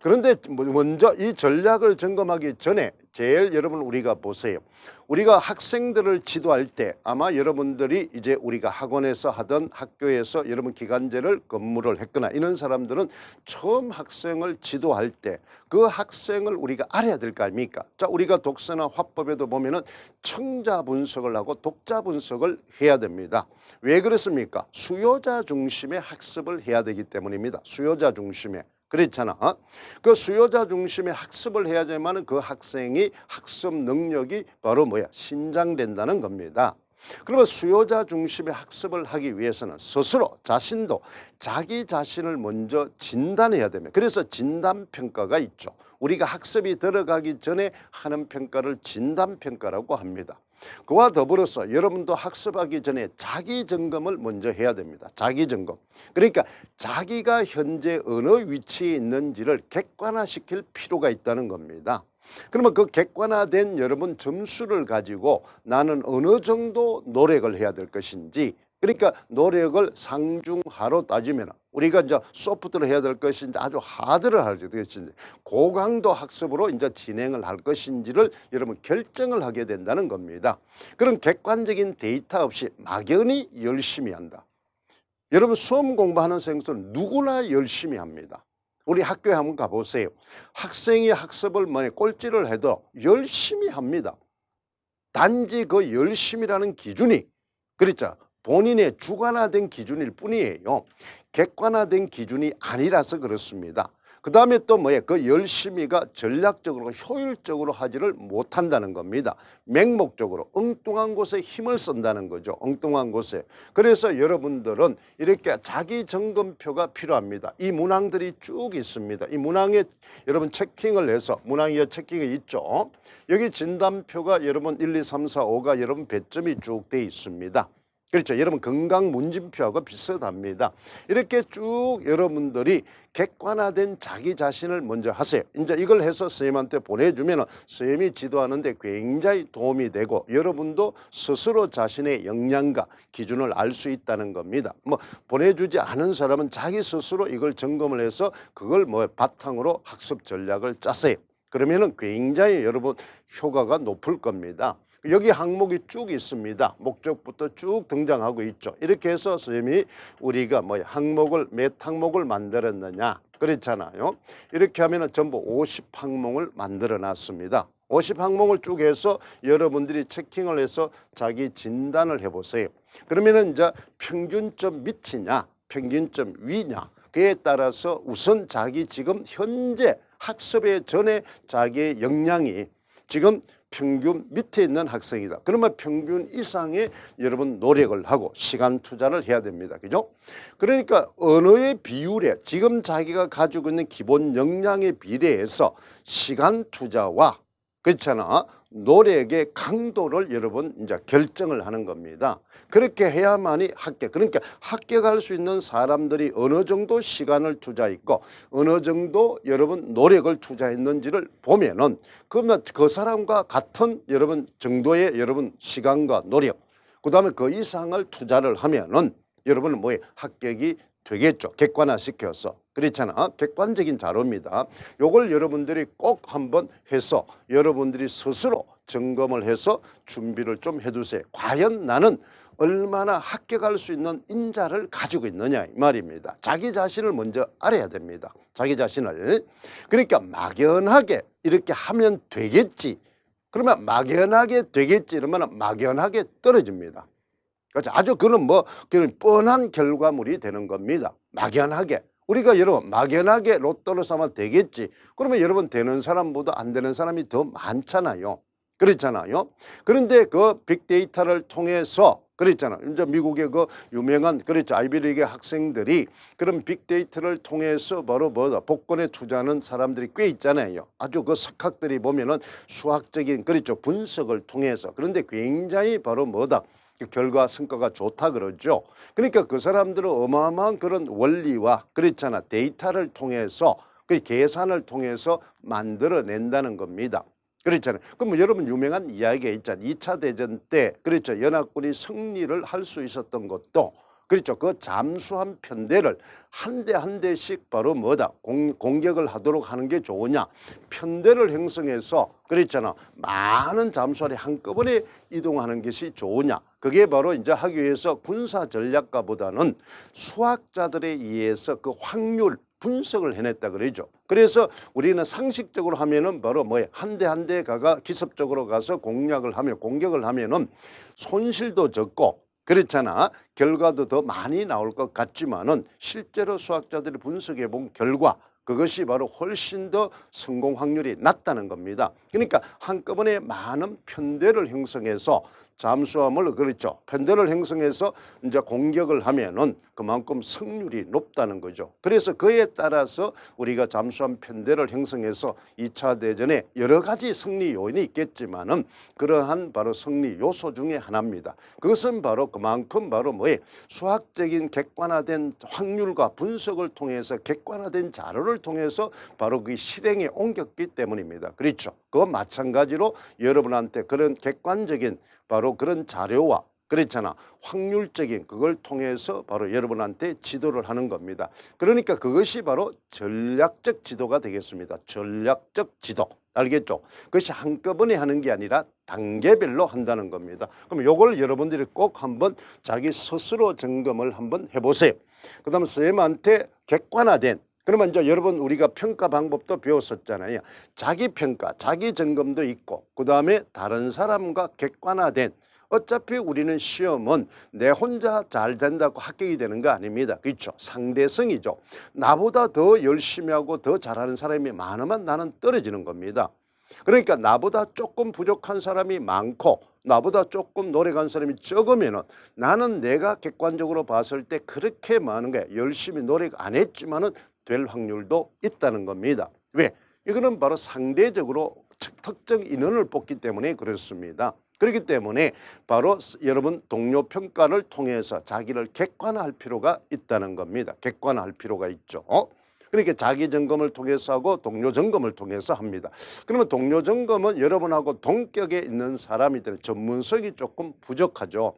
그런데 먼저 이 전략을 점검하기 전에 제일 여러분 우리가 보세요. 우리가 학생들을 지도할 때 아마 여러분들이 이제 우리가 학원에서 하던 학교에서 여러분 기간제를 근무를 했거나 이런 사람들은 처음 학생을 지도할 때 그 학생을 우리가 알아야 될 거 아닙니까? 자, 우리가 독서나 화법에도 보면은 청자 분석을 하고 독자 분석을 해야 됩니다. 왜 그렇습니까? 수요자 중심의 학습을 해야 되기 때문입니다. 수요자 중심의. 그렇잖아. 그 수요자 중심의 학습을 해야지만 그 학생이 학습 능력이 바로 뭐야? 신장된다는 겁니다. 그러면 수요자 중심의 학습을 하기 위해서는 스스로 자신도 자기 자신을 먼저 진단해야 됩니다. 그래서 진단평가가 있죠. 우리가 학습이 들어가기 전에 하는 평가를 진단평가라고 합니다. 그와 더불어서 여러분도 학습하기 전에 자기 점검을 먼저 해야 됩니다. 자기 점검. 그러니까 자기가 현재 어느 위치에 있는지를 객관화시킬 필요가 있다는 겁니다. 그러면 그 객관화된 여러분 점수를 가지고 나는 어느 정도 노력을 해야 될 것인지 그러니까 노력을 상중하로 따지면 우리가 이제 소프트를 해야 될 것인지 아주 하드를 할 것인지 고강도 학습으로 이제 진행을 할 것인지를 여러분 결정을 하게 된다는 겁니다. 그런 객관적인 데이터 없이 막연히 열심히 한다. 여러분 수험 공부하는 생들은 누구나 열심히 합니다. 우리 학교에 한번 가보세요. 학생이 학습을 꼴찌를 해도 열심히 합니다. 단지 그 열심이라는 기준이 그렇죠. 본인의 주관화된 기준일 뿐이에요. 객관화된 기준이 아니라서 그렇습니다. 그 다음에 또 그 열심히가 전략적으로 효율적으로 하지를 못한다는 겁니다. 맹목적으로 엉뚱한 곳에 힘을 쓴다는 거죠. 엉뚱한 곳에. 그래서 여러분들은 이렇게 자기 점검표가 필요합니다. 이 문항들이 쭉 있습니다. 이 문항에 여러분 체킹을 해서 문항에 체킹이 있죠. 여기 진단표가 여러분 1, 2, 3, 4, 5가 여러분 배점이 쭉 돼 있습니다. 그렇죠. 여러분 건강 문진표하고 비슷합니다. 이렇게 쭉 여러분들이 객관화된 자기 자신을 먼저 하세요. 이제 이걸 해서 선생님한테 보내주면 선생님이 지도하는데 굉장히 도움이 되고 여러분도 스스로 자신의 역량과 기준을 알 수 있다는 겁니다. 보내주지 않은 사람은 자기 스스로 이걸 점검을 해서 그걸 바탕으로 학습 전략을 짜세요. 그러면은 굉장히 여러분 효과가 높을 겁니다. 여기 항목이 쭉 있습니다. 목적부터 쭉 등장하고 있죠. 이렇게 해서 선생님이 우리가 항목을 몇 항목을 만들었느냐 그렇잖아요. 이렇게 하면은 전부 50항목을 만들어 놨습니다. 50항목을 쭉 해서 여러분들이 체킹을 해서 자기 진단을 해보세요. 그러면은 이제 평균점 밑이냐 평균점 위냐 그에 따라서 우선 자기 지금 현재 학습의 전에 자기의 역량이 지금 평균 밑에 있는 학생이다. 그러면 평균 이상의 여러분 노력을 하고 시간 투자를 해야 됩니다. 그죠? 그러니까 언어의 비율에 지금 자기가 가지고 있는 기본 역량에 비례해서 시간 투자와 그렇잖아. 노력의 강도를 여러분 이제 결정을 하는 겁니다. 그렇게 해야만이 합격. 그러니까 합격할 수 있는 사람들이 어느 정도 시간을 투자했고 어느 정도 여러분 노력을 투자했는지를 보면은 그러면 그 사람과 같은 여러분 정도의 여러분 시간과 노력 그다음에 그 이상을 투자를 하면은 여러분은 합격이 되겠죠. 객관화시켜서. 그렇잖아. 객관적인 자료입니다. 요걸 여러분들이 꼭 한번 해서 여러분들이 스스로 점검을 해서 준비를 좀 해두세요. 과연 나는 얼마나 합격할 수 있는 인자를 가지고 있느냐 이 말입니다. 자기 자신을 먼저 알아야 됩니다. 자기 자신을. 그러니까 막연하게 이렇게 하면 되겠지. 그러면 막연하게 되겠지 이러면 막연하게 떨어집니다. 그렇죠. 아주 그는 뭐 그런 뻔한 결과물이 되는 겁니다. 막연하게. 우리가 여러분 막연하게 로또를 사면 되겠지. 그러면 여러분 되는 사람보다 안 되는 사람이 더 많잖아요. 그렇잖아요. 그런데 그 빅데이터를 통해서 그랬잖아요. 이제 미국의 그 유명한 그렇죠. 아이비리그 학생들이 그런 빅데이터를 통해서 바로 뭐다 복권에 투자하는 사람들이 꽤 있잖아요. 아주 그 석학들이 보면은 수학적인 그렇죠. 분석을 통해서 그런데 굉장히 바로 뭐다 결과 성과가 좋다 그러죠. 그러니까 그 사람들은 어마어마한 그런 원리와 그렇잖아 데이터를 통해서 그 계산을 통해서 만들어낸다는 겁니다. 그렇잖아요. 그럼 뭐 여러분 유명한 이야기가 있잖아요. 2차 대전 때 그렇죠. 연합군이 승리를 할 수 있었던 것도 그렇죠. 그 잠수함 편대를 한 대 한 대씩 바로 뭐다 공격을 하도록 하는 게 좋으냐. 편대를 형성해서 그랬잖아. 많은 잠수함이 한꺼번에 이동하는 것이 좋으냐. 그게 바로 이제 하기 위해서 군사 전략가보다는 수학자들에 의해서 그 확률 분석을 해냈다 그러죠. 그래서 우리는 상식적으로 하면은 바로 뭐야 한 대 한 대 가가 기습적으로 가서 공략을 하면 공격을 하면은 손실도 적고 그렇잖아. 결과도 더 많이 나올 것 같지만은 실제로 수학자들이 분석해 본 결과 그것이 바로 훨씬 더 성공 확률이 낮다는 겁니다. 그러니까 한꺼번에 많은 편대를 형성해서 잠수함을 그렇죠. 편대를 형성해서 이제 공격을 하면은 그만큼 승률이 높다는 거죠. 그래서 그에 따라서 우리가 잠수함 편대를 형성해서 2차 대전에 여러 가지 승리 요인이 있겠지만은 그러한 바로 승리 요소 중에 하나입니다. 그것은 바로 그만큼 바로 뭐에 수학적인 객관화된 확률과 분석을 통해서 객관화된 자료를 통해서 바로 그 실행에 옮겼기 때문입니다. 그렇죠. 그건 마찬가지로 여러분한테 그런 객관적인 바로 그런 자료와 그렇잖아. 확률적인 그걸 통해서 바로 여러분한테 지도를 하는 겁니다. 그러니까 그것이 바로 전략적 지도가 되겠습니다. 전략적 지도. 알겠죠? 그것이 한꺼번에 하는 게 아니라 단계별로 한다는 겁니다. 그럼 요걸 여러분들이 꼭 한번 자기 스스로 점검을 한번 해보세요. 그 다음 선생님한테 객관화된 그러면 이제 여러분 우리가 평가 방법도 배웠었잖아요. 자기 평가, 자기 점검도 있고 그다음에 다른 사람과 객관화된 어차피 우리는 시험은 내 혼자 잘 된다고 합격이 되는 거 아닙니다. 그렇죠? 상대성이죠. 나보다 더 열심히 하고 더 잘하는 사람이 많으면 나는 떨어지는 겁니다. 그러니까 나보다 조금 부족한 사람이 많고 나보다 조금 노력한 사람이 적으면은 나는 내가 객관적으로 봤을 때 그렇게 많은 거야. 열심히 노력 안 했지만은 될 확률도 있다는 겁니다. 왜? 이거는 바로 상대적으로 특정 인원을 뽑기 때문에 그렇습니다. 그렇기 때문에 바로 여러분 동료 평가를 통해서 자기를 객관화할 필요가 있다는 겁니다. 객관화할 필요가 있죠. 그러니까 자기 점검을 통해서 하고 동료 점검을 통해서 합니다. 그러면 동료 점검은 여러분하고 동격에 있는 사람이 되는 전문성이 조금 부족하죠.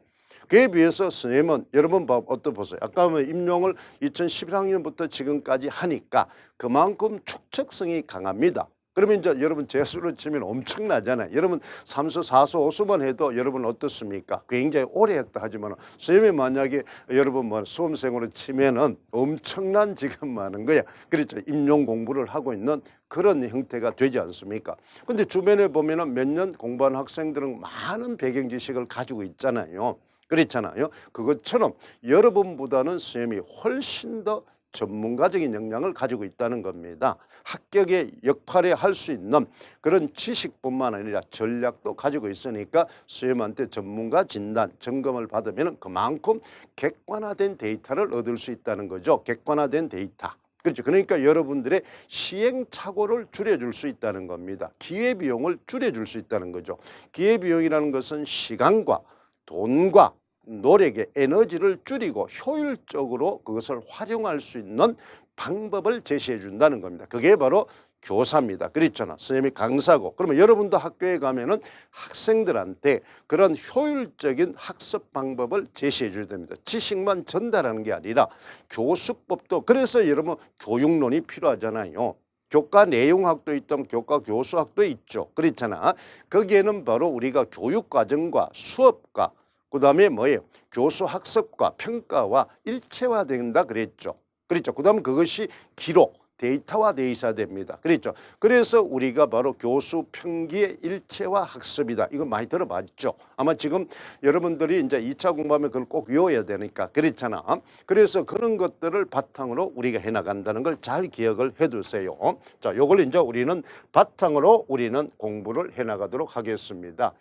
그에 비해서 선생님은 여러분 어떠 보세요? 아까 임용을 2011학년부터 지금까지 하니까 그만큼 축적성이 강합니다. 그러면 이제 여러분 재수로 치면 엄청나잖아요. 여러분 3수, 4수, 5수만 해도 여러분 어떻습니까? 굉장히 오래 했다 하지만 선생님이 만약에 여러분 뭐 수험생으로 치면은 엄청난 지금 많은 거야. 그렇죠. 임용 공부를 하고 있는 그런 형태가 되지 않습니까? 근데 주변에 보면은 몇 년 공부한 학생들은 많은 배경 지식을 가지고 있잖아요. 그렇잖아요. 그것처럼 여러분보다는 선생님이 훨씬 더 전문가적인 역량을 가지고 있다는 겁니다. 합격의 역할에 할 수 있는 그런 지식뿐만 아니라 전략도 가지고 있으니까 선생님한테 전문가 진단, 점검을 받으면 그만큼 객관화된 데이터를 얻을 수 있다는 거죠. 객관화된 데이터. 그렇죠. 그러니까 여러분들의 시행착오를 줄여줄 수 있다는 겁니다. 기회비용을 줄여줄 수 있다는 거죠. 기회비용이라는 것은 시간과 돈과 노력의 에너지를 줄이고 효율적으로 그것을 활용할 수 있는 방법을 제시해 준다는 겁니다. 그게 바로 교사입니다. 그랬잖아. 선생님이 강사고. 그러면 여러분도 학교에 가면은 학생들한테 그런 효율적인 학습 방법을 제시해 줘야 됩니다. 지식만 전달하는 게 아니라 교수법도, 그래서 여러분 교육론이 필요하잖아요. 교과 내용학도 있다면 교과 교수학도 있죠. 그렇잖아. 거기에는 바로 우리가 교육과정과 수업과 그다음에 뭐예요? 교수 학습과 평가와 일체화된다 그랬죠. 그렇죠. 그다음 그것이 기록, 데이터화되어 있어야 됩니다. 그렇죠. 그래서 우리가 바로 교수 평기의 일체화 학습이다. 이거 많이 들어봤죠. 아마 지금 여러분들이 이제 2차 공부하면 그걸 꼭 외워야 되니까 그렇잖아. 그래서 그런 것들을 바탕으로 우리가 해나간다는 걸 잘 기억을 해두세요. 자, 요걸 이제 우리는 바탕으로 우리는 공부를 해나가도록 하겠습니다.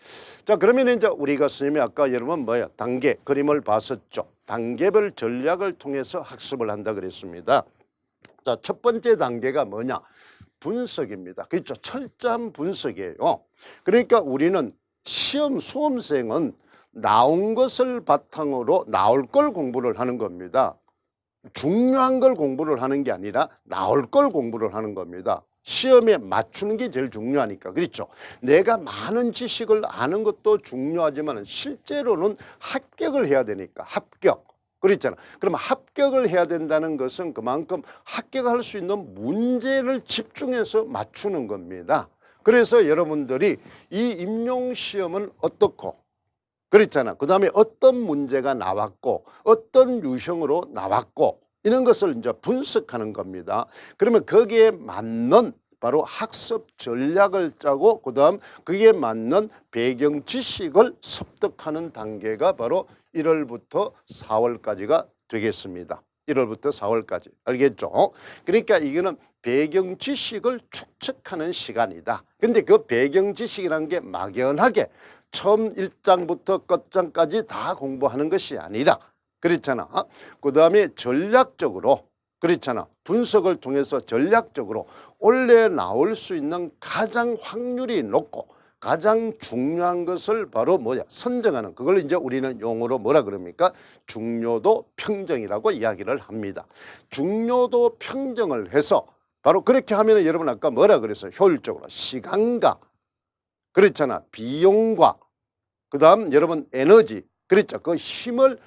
자, 그러면 이제 우리가 선생님이 아까 여러분 뭐야? 단계 그림을 봤었죠. 단계별 전략을 통해서 학습을 한다 그랬습니다. 자, 첫 번째 단계가 뭐냐? 분석입니다. 그렇죠. 철저한 분석이에요. 그러니까 우리는 시험 수험생은 나온 것을 바탕으로 나올 걸 공부를 하는 겁니다. 중요한 걸 공부를 하는 게 아니라 나올 걸 공부를 하는 겁니다. 시험에 맞추는 게 제일 중요하니까. 그렇죠. 내가 많은 지식을 아는 것도 중요하지만 실제로는 합격을 해야 되니까. 합격. 그렇잖아. 그럼 합격을 해야 된다는 것은 그만큼 합격할 수 있는 문제를 집중해서 맞추는 겁니다. 그래서 여러분들이 이 임용시험은 어떻고 그렇잖아. 그 다음에 어떤 문제가 나왔고 어떤 유형으로 나왔고 이런 것을 이제 분석하는 겁니다. 그러면 거기에 맞는 바로 학습 전략을 짜고 그다음 그에 맞는 배경 지식을 습득하는 단계가 바로 1월부터 4월까지가 되겠습니다. 1월부터 4월까지. 알겠죠? 그러니까 이거는 배경 지식을 축적하는 시간이다. 근데 그 배경 지식이라는 게 막연하게 처음 1장부터 끝장까지 다 공부하는 것이 아니라 그렇잖아. 그다음에 전략적으로 그렇잖아. 분석을 통해서 전략적으로 원래 나올 수 있는 가장 확률이 높고 가장 중요한 것을 바로 뭐야? 선정하는, 그걸 이제 우리는 용어로 뭐라 그럽니까? 중요도 평정이라고 이야기를 합니다. 중요도 평정을 해서 바로 그렇게 하면 여러분 아까 뭐라 그랬어요? 효율적으로 시간과 그렇잖아. 비용과 그다음 여러분 에너지 그렇죠. 그 힘을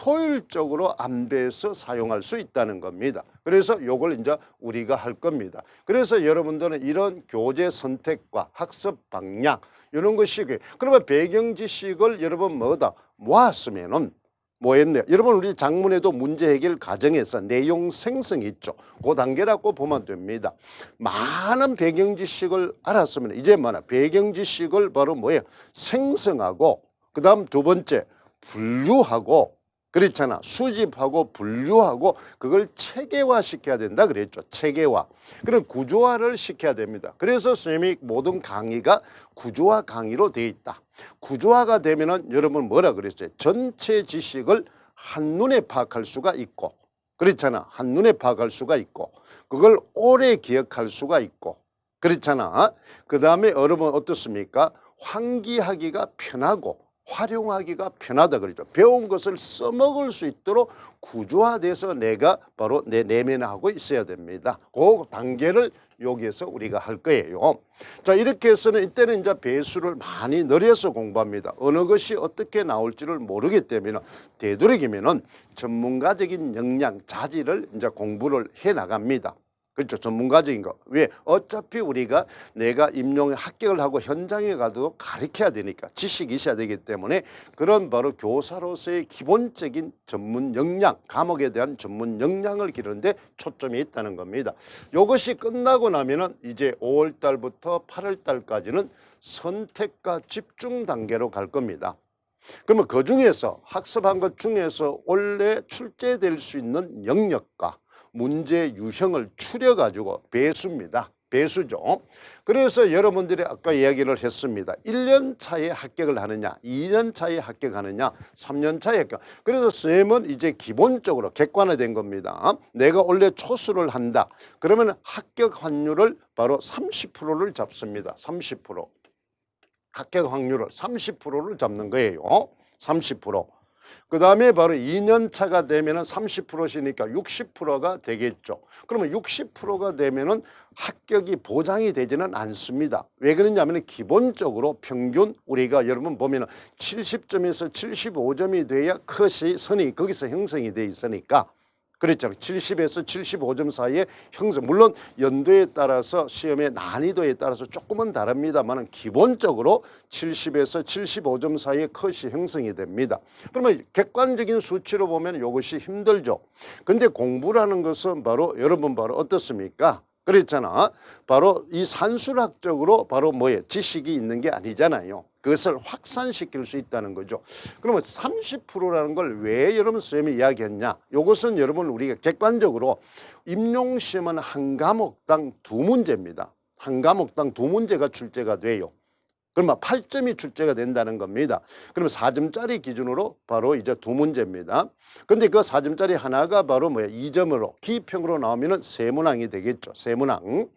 효율적으로 안배해서 사용할 수 있다는 겁니다. 그래서 요걸 이제 우리가 할 겁니다. 그래서 여러분들은 이런 교재 선택과 학습 방향 이런 것이 그러면 배경 지식을 여러분 뭐다 모았으면은 뭐였네요. 여러분 우리 작문에도 문제 해결 과정에서 내용 생성이 있죠. 그 단계라고 보면 됩니다. 많은 배경 지식을 알았으면 이제 뭐냐 배경 지식을 바로 뭐예요? 생성하고 그다음 두 번째 분류하고 그렇잖아. 수집하고 분류하고 그걸 체계화 시켜야 된다 그랬죠. 체계화. 그럼 구조화를 시켜야 됩니다. 그래서 선생님이 모든 강의가 구조화 강의로 되어 있다. 구조화가 되면은 여러분 뭐라 그랬어요? 전체 지식을 한눈에 파악할 수가 있고 그렇잖아. 한눈에 파악할 수가 있고 그걸 오래 기억할 수가 있고 그렇잖아. 그다음에 여러분 어떻습니까? 환기하기가 편하고 활용하기가 편하다 그러죠. 배운 것을 써먹을 수 있도록 구조화돼서 내가 바로 내 내면에 하고 있어야 됩니다. 그 단계를 여기에서 우리가 할 거예요. 자, 이렇게 해서는 이때는 이제 배수를 많이 늘려서 공부합니다. 어느 것이 어떻게 나올지를 모르기 때문에 되도록이면은 전문가적인 역량, 자질을 이제 공부를 해 나갑니다. 그렇죠. 전문가적인 거. 왜? 어차피 우리가 내가 임용에 합격을 하고 현장에 가도 가르쳐야 되니까 지식이 있어야 되기 때문에 그런 바로 교사로서의 기본적인 전문 역량, 과목에 대한 전문 역량을 기르는데 초점이 있다는 겁니다. 이것이 끝나고 나면은 이제 5월 달부터 8월 달까지는 선택과 집중 단계로 갈 겁니다. 그러면 그 중에서 학습한 것 중에서 원래 출제될 수 있는 영역과 문제 유형을 추려가지고 배수입니다. 배수죠. 그래서 여러분들이 아까 이야기를 했습니다. 1년 차에 합격을 하느냐 2년 차에 합격하느냐 3년 차에 합격. 그래서 선생님은 이제 기본적으로 객관화된 겁니다. 내가 원래 초수를 한다. 그러면 합격 확률을 바로 30%를 잡습니다. 30%. 합격 확률을 30%를 잡는 거예요. 30%. 그 다음에 바로 2년 차가 되면은 30%시니까 60%가 되겠죠. 그러면 60%가 되면은 합격이 보장이 되지는 않습니다. 왜 그러냐면 기본적으로 평균 우리가 여러분 보면은 70점에서 75점이 돼야 컷이 선이 거기서 형성이 돼 있으니까 그렇죠. 70에서 75점 사이에 형성. 물론 연도에 따라서 시험의 난이도에 따라서 조금은 다릅니다만 기본적으로 70에서 75점 사이에 컷이 형성이 됩니다. 그러면 객관적인 수치로 보면 이것이 힘들죠. 근데 공부라는 것은 바로 여러분 바로 어떻습니까? 그랬잖아. 바로 이 산술학적으로 바로 뭐예요? 지식이 있는 게 아니잖아요. 그것을 확산시킬 수 있다는 거죠. 그러면 30%라는 걸 왜 여러분 선생님이 이야기했냐? 이것은 여러분 우리가 객관적으로 임용시험은 한 과목당 2문제입니다. 한 과목당 2문제가 출제가 돼요. 그러면 8점이 출제가 된다는 겁니다. 그러면 4점짜리 기준으로 바로 이제 2문제입니다. 근데 그 4점짜리 하나가 바로 뭐야? 2점으로 기평으로 나오면은 3문항이 되겠죠. 3문항.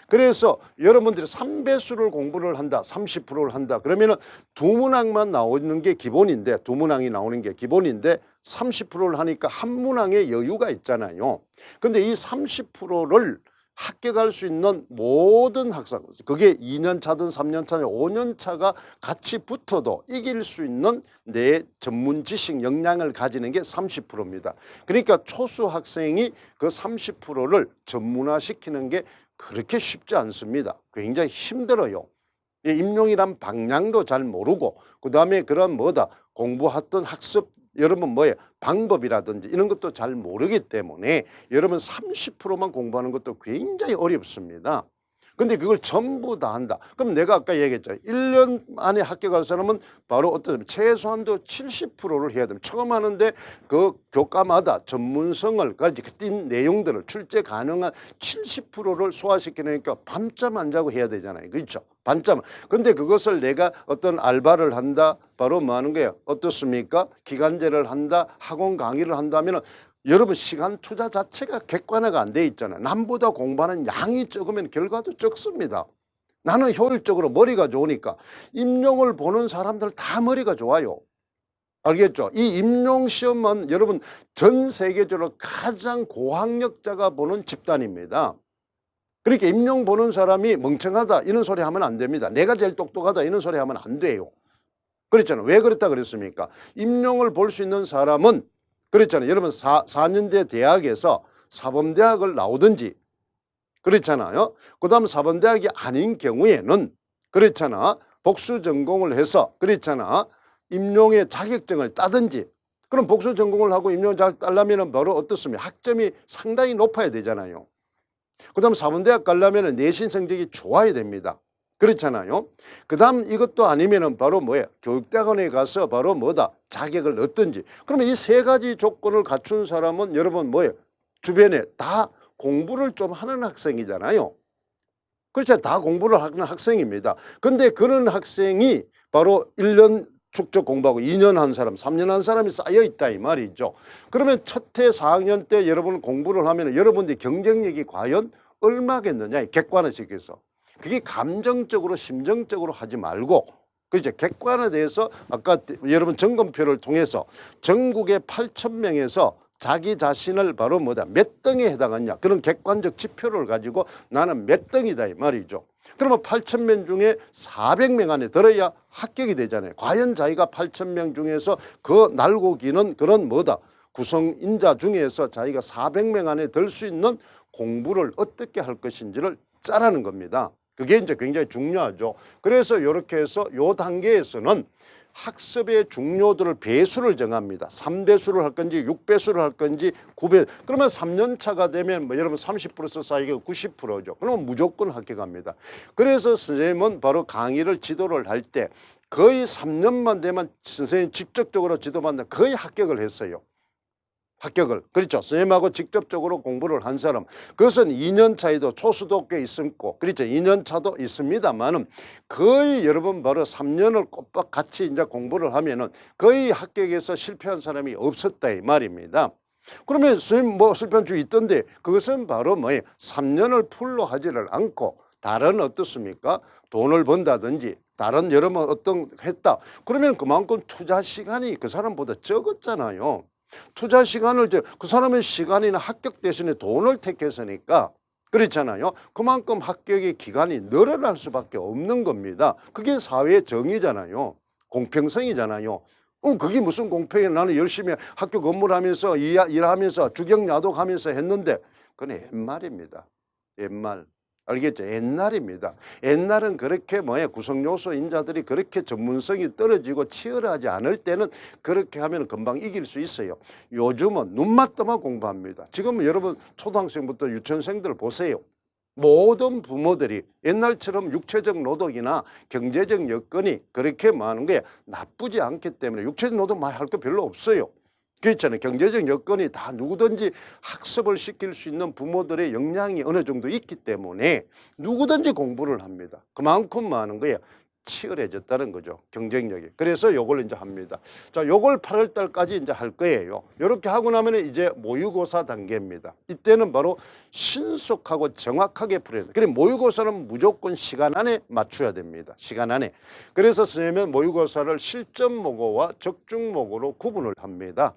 그래서 여러분들이 3배수를 공부를 한다. 30%를 한다. 그러면은 2문항만 나오는 게 기본인데 2문항이 나오는 게 기본인데 30%를 하니까 한 문항에 여유가 있잖아요. 근데 이 30%를 합격할 수 있는 모든 학생, 그게 2년 차든 3년 차든 5년 차가 같이 붙어도 이길 수 있는 내 전문 지식 역량을 가지는 게 30%입니다. 그러니까 초수 학생이 그 30%를 전문화시키는 게 그렇게 쉽지 않습니다. 굉장히 힘들어요. 임용이란 방향도 잘 모르고 그다음에 그런 뭐다 공부했던 학습 여러분 뭐예요? 방법이라든지 이런 것도 잘 모르기 때문에 여러분 30%만 공부하는 것도 굉장히 어렵습니다. 근데 그걸 전부 다 한다. 그럼 내가 아까 얘기했죠. 1년 안에 합격할 사람은 바로 어떤 최소한도 70%를 해야 됩니다. 처음 하는데 그 교과마다 전문성을 가지고 띈 내용들을 출제 가능한 70%를 소화시키니까 밤잠 안 자고 해야 되잖아요. 그렇죠? 밤잠. 근데 그것을 내가 어떤 알바를 한다. 바로 뭐 하는 거예요? 어떻습니까? 기간제를 한다. 학원 강의를 한다면은 여러분 시간 투자 자체가 객관화가 안 돼 있잖아요. 남보다 공부하는 양이 적으면 결과도 적습니다. 나는 효율적으로 머리가 좋으니까 임용을 보는 사람들 다 머리가 좋아요. 알겠죠? 이 임용시험은 여러분 전 세계적으로 가장 고학력자가 보는 집단입니다. 그렇게 임용 보는 사람이 멍청하다 이런 소리 하면 안 됩니다. 내가 제일 똑똑하다 이런 소리 하면 안 돼요. 그랬잖아요. 왜 그랬다 그랬습니까? 임용을 볼 수 있는 사람은 그렇잖아요. 여러분 4년제 대학에서 사범대학을 나오든지 그렇잖아요. 그 다음 사범대학이 아닌 경우에는 그렇잖아. 복수 전공을 해서 그렇잖아. 임용의 자격증을 따든지 그럼 복수 전공을 하고 임용 자격 따려면 바로 어떻습니까? 학점이 상당히 높아야 되잖아요. 그 다음 사범대학 가려면 내신 성적이 좋아야 됩니다. 그렇잖아요. 그 다음 이것도 아니면은 바로 뭐예요? 교육대학원에 가서 바로 뭐다? 자격을 얻든지. 그러면 이 세 가지 조건을 갖춘 사람은 여러분 뭐예요? 주변에 다 공부를 좀 하는 학생이잖아요. 그렇죠. 다 공부를 하는 학생입니다. 근데 그런 학생이 바로 1년 축적 공부하고 2년 한 사람, 3년 한 사람이 쌓여 있다 이 말이죠. 그러면 첫 해 4학년 때 여러분 공부를 하면 여러분들이 경쟁력이 과연 얼마겠느냐? 객관화시켜서. 그게 감정적으로 심정적으로 하지 말고 그렇죠. 객관에 대해서 아까 여러분 점검표를 통해서 전국의 8,000명에서 자기 자신을 바로 뭐다 몇 등에 해당하냐 그런 객관적 지표를 가지고 나는 몇 등이다 이 말이죠. 그러면 8,000명 중에 400명 안에 들어야 합격이 되잖아요. 과연 자기가 8,000명 중에서 그 날고 기는 그런 뭐다 구성인자 중에서 자기가 400명 안에 들 수 있는 공부를 어떻게 할 것인지를 짜라는 겁니다. 그게 이제 굉장히 중요하죠. 그래서 이렇게 해서 요 단계에서는 학습의 중요도를 배수를 정합니다. 3배수를 할 건지 6배수를 할 건지 9배. 그러면 3년 차가 되면 뭐 여러분 30% 쌓이게 90%죠. 그러면 무조건 합격합니다. 그래서 선생님은 바로 강의를 지도를 할 때 거의 3년만 되면 선생님 직접적으로 지도받는 거의 합격을 했어요. 합격을. 그렇죠. 선생님하고 직접적으로 공부를 한 사람. 그것은 2년 차에도 초수도 꽤 있었고, 그렇죠. 2년 차도 있습니다만은 거의 여러분 바로 3년을 꼬박 같이 이제 공부를 하면은 거의 합격해서 실패한 사람이 없었다 이 말입니다. 그러면 선생님 뭐 실패한 주 있던데 그것은 바로 뭐예요? 3년을 풀로 하지를 않고 다른 어떻습니까? 돈을 번다든지 다른 여러 번 어떤 했다. 그러면 그만큼 투자 시간이 그 사람보다 적었잖아요. 투자 시간을 그 사람의 시간이나 합격 대신에 돈을 택했으니까 그렇잖아요. 그만큼 합격의 기간이 늘어날 수밖에 없는 겁니다. 그게 사회의 정의잖아요. 공평성이잖아요. 그게 무슨 공평이야. 나는 열심히 학교 근무를 하면서 일하면서 주경야독하면서 했는데 그건 옛말입니다. 옛말. 알겠죠? 옛날입니다. 옛날은 그렇게 구성요소 인자들이 그렇게 전문성이 떨어지고 치열하지 않을 때는 그렇게 하면 금방 이길 수 있어요. 요즘은 눈만 떠만 공부합니다. 지금 여러분 초등학생부터 유치원생들 보세요. 모든 부모들이 옛날처럼 육체적 노동이나 경제적 여건이 그렇게 많은 게 나쁘지 않기 때문에 육체적 노동 많이 할 거 별로 없어요. 그렇잖아요. 경제적 여건이 다 누구든지 학습을 시킬 수 있는 부모들의 역량이 어느 정도 있기 때문에 누구든지 공부를 합니다. 그만큼 많은 거예요. 치열해졌다는 거죠. 경쟁력이. 그래서 요걸 이제 합니다. 자, 요걸 8월 달까지 이제 할 거예요. 요렇게 하고 나면 이제 모의고사 단계입니다. 이때는 바로 신속하고 정확하게 풀어야 돼요. 그래 모의고사는 무조건 시간 안에 맞춰야 됩니다. 시간 안에. 그래서 선생님은 모의고사를 실전모고와 적중모고로 구분을 합니다.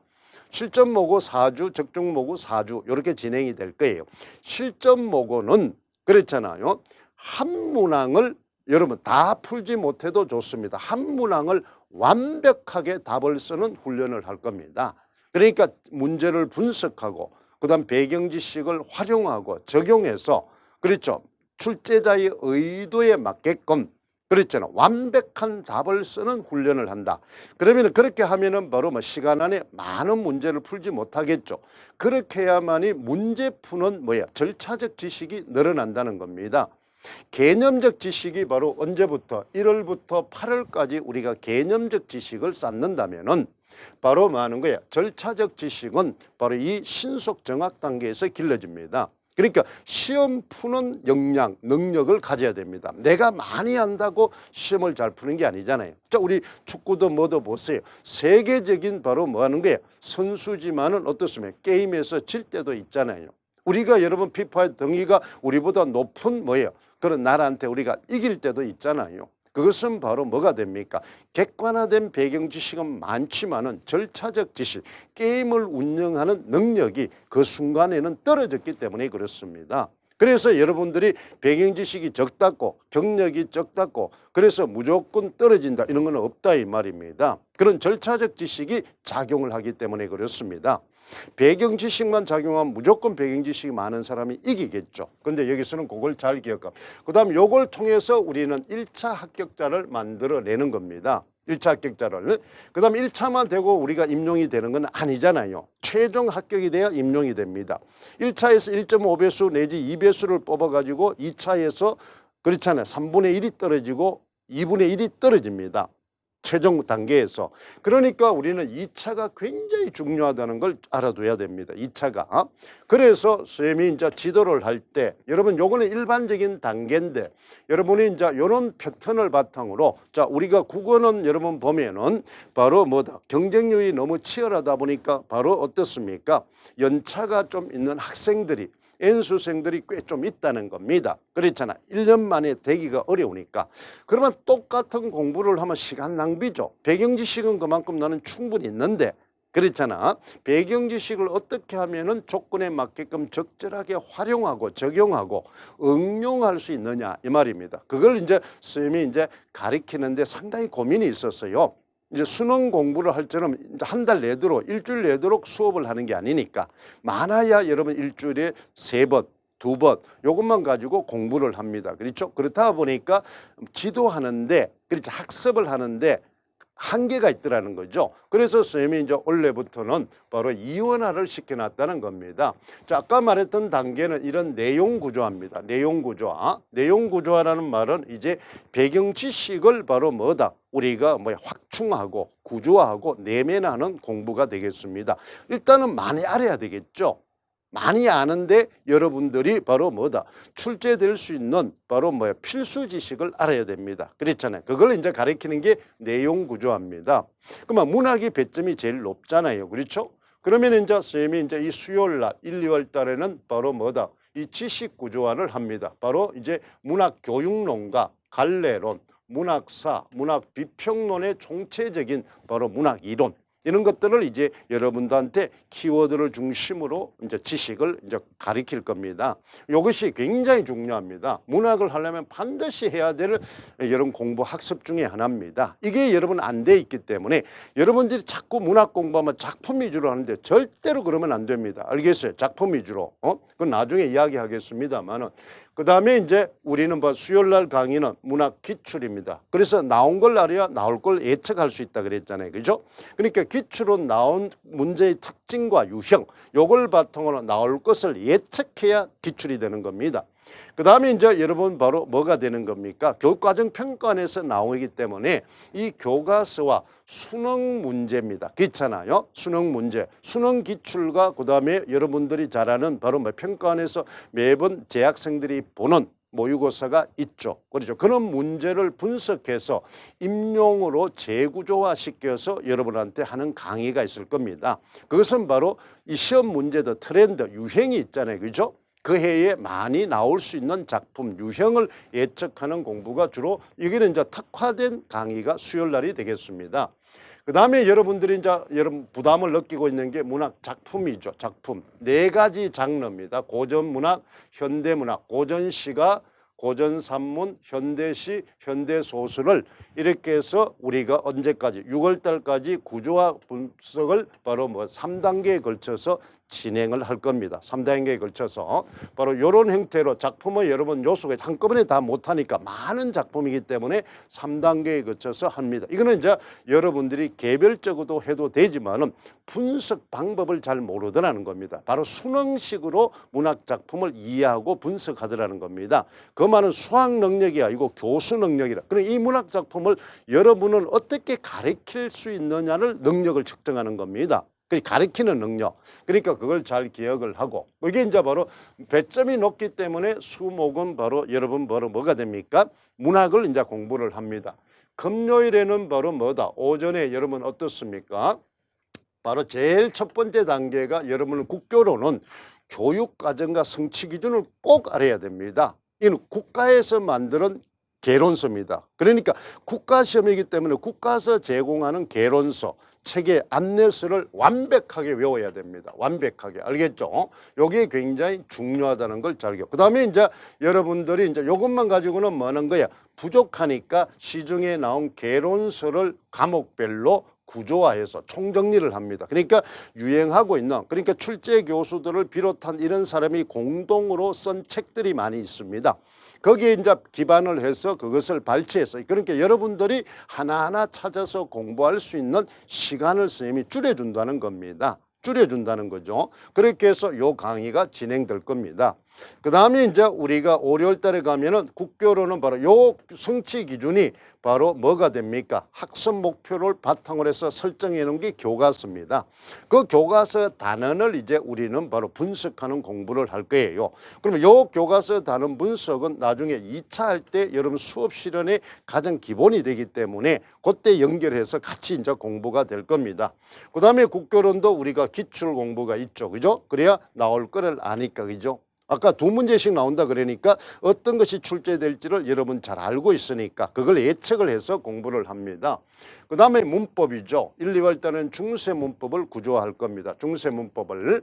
실전모고 4주, 적중모고 4주 이렇게 진행이 될 거예요. 실전모고는 그렇잖아요. 한 문항을 여러분 다 풀지 못해도 좋습니다. 한 문항을 완벽하게 답을 쓰는 훈련을 할 겁니다. 그러니까 문제를 분석하고 그다음 배경지식을 활용하고 적용해서 그렇죠. 출제자의 의도에 맞게끔 그렇잖아. 완벽한 답을 쓰는 훈련을 한다. 그러면 그렇게 하면은 바로 시간 안에 많은 문제를 풀지 못하겠죠. 그렇게 해야만이 문제 푸는 절차적 지식이 늘어난다는 겁니다. 개념적 지식이 바로 언제부터 1월부터 8월까지 우리가 개념적 지식을 쌓는다면은 바로 뭐 하는 거예요? 절차적 지식은 바로 이 신속 정확 단계에서 길러집니다. 그러니까 시험 푸는 역량, 능력을 가져야 됩니다. 내가 많이 한다고 시험을 잘 푸는 게 아니잖아요. 자, 우리 축구도 뭐도 보세요. 세계적인 바로 뭐 하는 거예요? 선수지만은 어떻습니까? 게임에서 질 때도 있잖아요. 우리가 여러분 피파의 등위가 우리보다 높은 그런 나라한테 우리가 이길 때도 있잖아요. 그것은 바로 뭐가 됩니까? 객관화된 배경 지식은 많지만은 절차적 지식, 게임을 운영하는 능력이 그 순간에는 떨어졌기 때문에 그렇습니다. 그래서 여러분들이 배경 지식이 적다고 경력이 적다고 그래서 무조건 떨어진다 이런 건 없다 이 말입니다. 그런 절차적 지식이 작용을 하기 때문에 그렇습니다. 배경 지식만 작용하면 무조건 배경 지식이 많은 사람이 이기겠죠. 근데 여기서는 그걸 잘 기억하고 그다음 요걸 통해서 우리는 1차 합격자를 만들어내는 겁니다. 1차 합격자를. 그다음 1차만 되고 우리가 임용이 되는 건 아니잖아요. 최종 합격이 돼야 임용이 됩니다. 1차에서 1.5배수 내지 2배수를 뽑아가지고 2차에서 그렇잖아요. 3분의 1이 떨어지고 2분의 1이 떨어집니다. 최종 단계에서. 그러니까 우리는 2차가 굉장히 중요하다는 걸 알아둬야 됩니다. 2차가. 그래서 선생님이 이제 지도를 할 때 여러분 요거는 일반적인 단계인데 여러분이 이제 요런 패턴을 바탕으로 자 우리가 국어는 여러분 보면은 바로 뭐다 경쟁률이 너무 치열하다 보니까 바로 어떻습니까? 연차가 좀 있는 학생들이 N수생들이 꽤 좀 있다는 겁니다. 그렇잖아. 1년 만에 되기가 어려우니까. 그러면 똑같은 공부를 하면 시간 낭비죠. 배경지식은 그만큼 나는 충분히 있는데 그렇잖아. 배경지식을 어떻게 하면은 조건에 맞게끔 적절하게 활용하고 적용하고 응용할 수 있느냐 이 말입니다. 그걸 이제 선생님이 이제 가르치는데 상당히 고민이 있었어요. 이제 수능 공부를 할 때는 한 달 내도록 일주일 내도록 수업을 하는 게 아니니까 많아야 여러분 일주일에 3번, 2번 요것만 가지고 공부를 합니다. 그렇죠? 그렇다 보니까 지도하는데 그렇죠? 학습을 하는데 한계가 있더라는 거죠. 그래서 선생님이 이제 원래부터는 바로 이원화를 시켜놨다는 겁니다. 자, 아까 말했던 단계는 이런 내용 구조화입니다. 내용 구조화. 내용 구조화라는 말은 이제 배경 지식을 바로 뭐다? 우리가 확충하고 구조화하고 내면하는 공부가 되겠습니다. 일단은 많이 알아야 되겠죠. 많이 아는데 여러분들이 바로 뭐다? 출제될 수 있는 바로 필수 지식을 알아야 됩니다. 그렇잖아요. 그걸 이제 가르치는 게 내용 구조화입니다. 그러면 문학의 배점이 제일 높잖아요. 그렇죠? 그러면 이제 선생님이 이제 이 수요일 날 1, 2월 달에는 바로 뭐다? 이 지식 구조화를 합니다. 바로 이제 문학 교육론과 갈래론, 문학사, 문학 비평론의 총체적인 바로 문학 이론, 이런 것들을 이제 여러분들한테 키워드를 중심으로 이제 지식을 이제 가리킬 겁니다. 이것이 굉장히 중요합니다. 문학을 하려면 반드시 해야 될 여러분 공부 학습 중에 하나입니다. 이게 여러분 안 돼 있기 때문에 여러분들이 자꾸 문학 공부하면 작품 위주로 하는데 절대로 그러면 안 됩니다. 알겠어요? 작품 위주로. 그건 나중에 이야기하겠습니다만은. 그 다음에 이제 우리는 수요일 날 강의는 문학 기출입니다. 그래서 나온 걸 알아야 나올 걸 예측할 수 있다 그랬잖아요. 그죠? 그러니까 기출로 나온 문제의 특징과 유형, 요걸 바탕으로 나올 것을 예측해야 기출이 되는 겁니다. 그 다음에 이제 여러분 바로 뭐가 되는 겁니까? 교육과정 평가원에서 나오기 때문에 이 교과서와 수능 문제입니다. 그렇잖아요. 수능 문제, 수능 기출과 그 다음에 여러분들이 잘 아는 바로 평가원에서 매번 재학생들이 보는 모의고사가 있죠. 그렇죠. 그런 문제를 분석해서 임용으로 재구조화시켜서 여러분한테 하는 강의가 있을 겁니다. 그것은 바로 이 시험 문제도 트렌드, 유행이 있잖아요. 그죠? 그 해에 많이 나올 수 있는 작품 유형을 예측하는 공부가 주로 여기는 이제 특화된 강의가 수요일 날이 되겠습니다. 그 다음에 여러분들이 이제 여러분 부담을 느끼고 있는 게 문학 작품이죠. 작품. 4가지 장르입니다. 고전문학, 현대문학, 고전시가, 고전산문, 현대시, 현대소설을 이렇게 해서 우리가 언제까지 6월 달까지 구조화 분석을 바로 3단계에 걸쳐서 진행을 할 겁니다. 3단계에 걸쳐서 바로 이런 형태로 작품의 여러분 요소가 한꺼번에 다 못하니까 많은 작품이기 때문에 3단계에 걸쳐서 합니다. 이거는 이제 여러분들이 개별적으로도 해도 되지만은 분석 방법을 잘 모르더라는 겁니다. 바로 수능식으로 문학 작품을 이해하고 분석하더라는 겁니다. 그 말은 수학 능력이 아니고 교수 능력이라. 그럼 이 문학 작품을 여러분은 어떻게 가르칠 수 있느냐를 능력을 측정하는 겁니다. 가르치는 능력. 그러니까 그걸 잘 기억을 하고 이게 이제 바로 배점이 높기 때문에 수목은 바로 여러분 바로 뭐가 됩니까? 문학을 이제 공부를 합니다. 금요일에는 바로 뭐다? 오전에 여러분 어떻습니까? 바로 제일 첫 번째 단계가 여러분 국교로는 교육과정과 성취 기준을 꼭 알아야 됩니다. 이는 국가에서 만드는 개론서입니다. 그러니까 국가시험이기 때문에 국가에서 제공하는 개론서, 책의 안내서를 완벽하게 외워야 됩니다. 완벽하게. 알겠죠? 이게 굉장히 중요하다는 걸 잘 기억. 그 다음에 이제 여러분들이 이제 이것만 가지고는 뭐 하는 거야? 부족하니까 시중에 나온 개론서를 과목별로 구조화해서 총정리를 합니다. 그러니까 유행하고 있는 그러니까 출제 교수들을 비롯한 이런 사람이 공동으로 쓴 책들이 많이 있습니다. 거기에 이제 기반을 해서 그것을 발췌해서 그러니까 여러분들이 하나하나 찾아서 공부할 수 있는 시간을 선생님이 줄여준다는 겁니다. 줄여준다는 거죠. 그렇게 해서 요 강의가 진행될 겁니다. 그 다음에 이제 우리가 월요일 달에 가면은 국교로는 바로 요 성취 기준이 바로 뭐가 됩니까? 학습 목표를 바탕으로 해서 설정해 놓은 게 교과서입니다. 그 교과서 단원을 이제 우리는 바로 분석하는 공부를 할 거예요. 그러면 요 교과서 단원 분석은 나중에 2차 할 때 여러분 수업 실현의 가장 기본이 되기 때문에 그때 연결해서 같이 이제 공부가 될 겁니다. 그 다음에 국교론도 우리가 기출 공부가 있죠. 그죠? 그래야 나올 거를 아니까. 그죠? 아까 2문제씩 나온다 그러니까 어떤 것이 출제될지를 여러분 잘 알고 있으니까 그걸 예측을 해서 공부를 합니다. 그 다음에 문법이죠. 1, 2월 때는 중세 문법을 구조화할 겁니다. 중세 문법을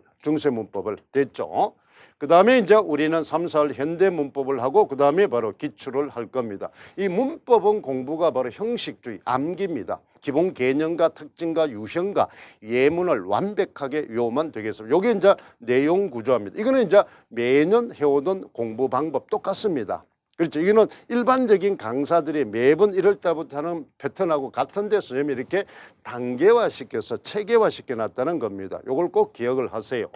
됐죠. 그 다음에 이제 우리는 3, 4월 현대 문법을 하고 그 다음에 바로 기출을 할 겁니다. 이 문법은 공부가 바로 형식주의, 암기입니다. 기본 개념과 특징과 유형과 예문을 완벽하게 외우면 되겠습니다. 이게 이제 내용 구조합니다. 이거는 이제 매년 해오던 공부 방법 똑같습니다. 그렇죠. 이거는 일반적인 강사들이 매번 1월 달부터 하는 패턴하고 같은데 선생님이 이렇게 단계화시켜서 체계화시켜 놨다는 겁니다. 이걸 꼭 기억을 하세요.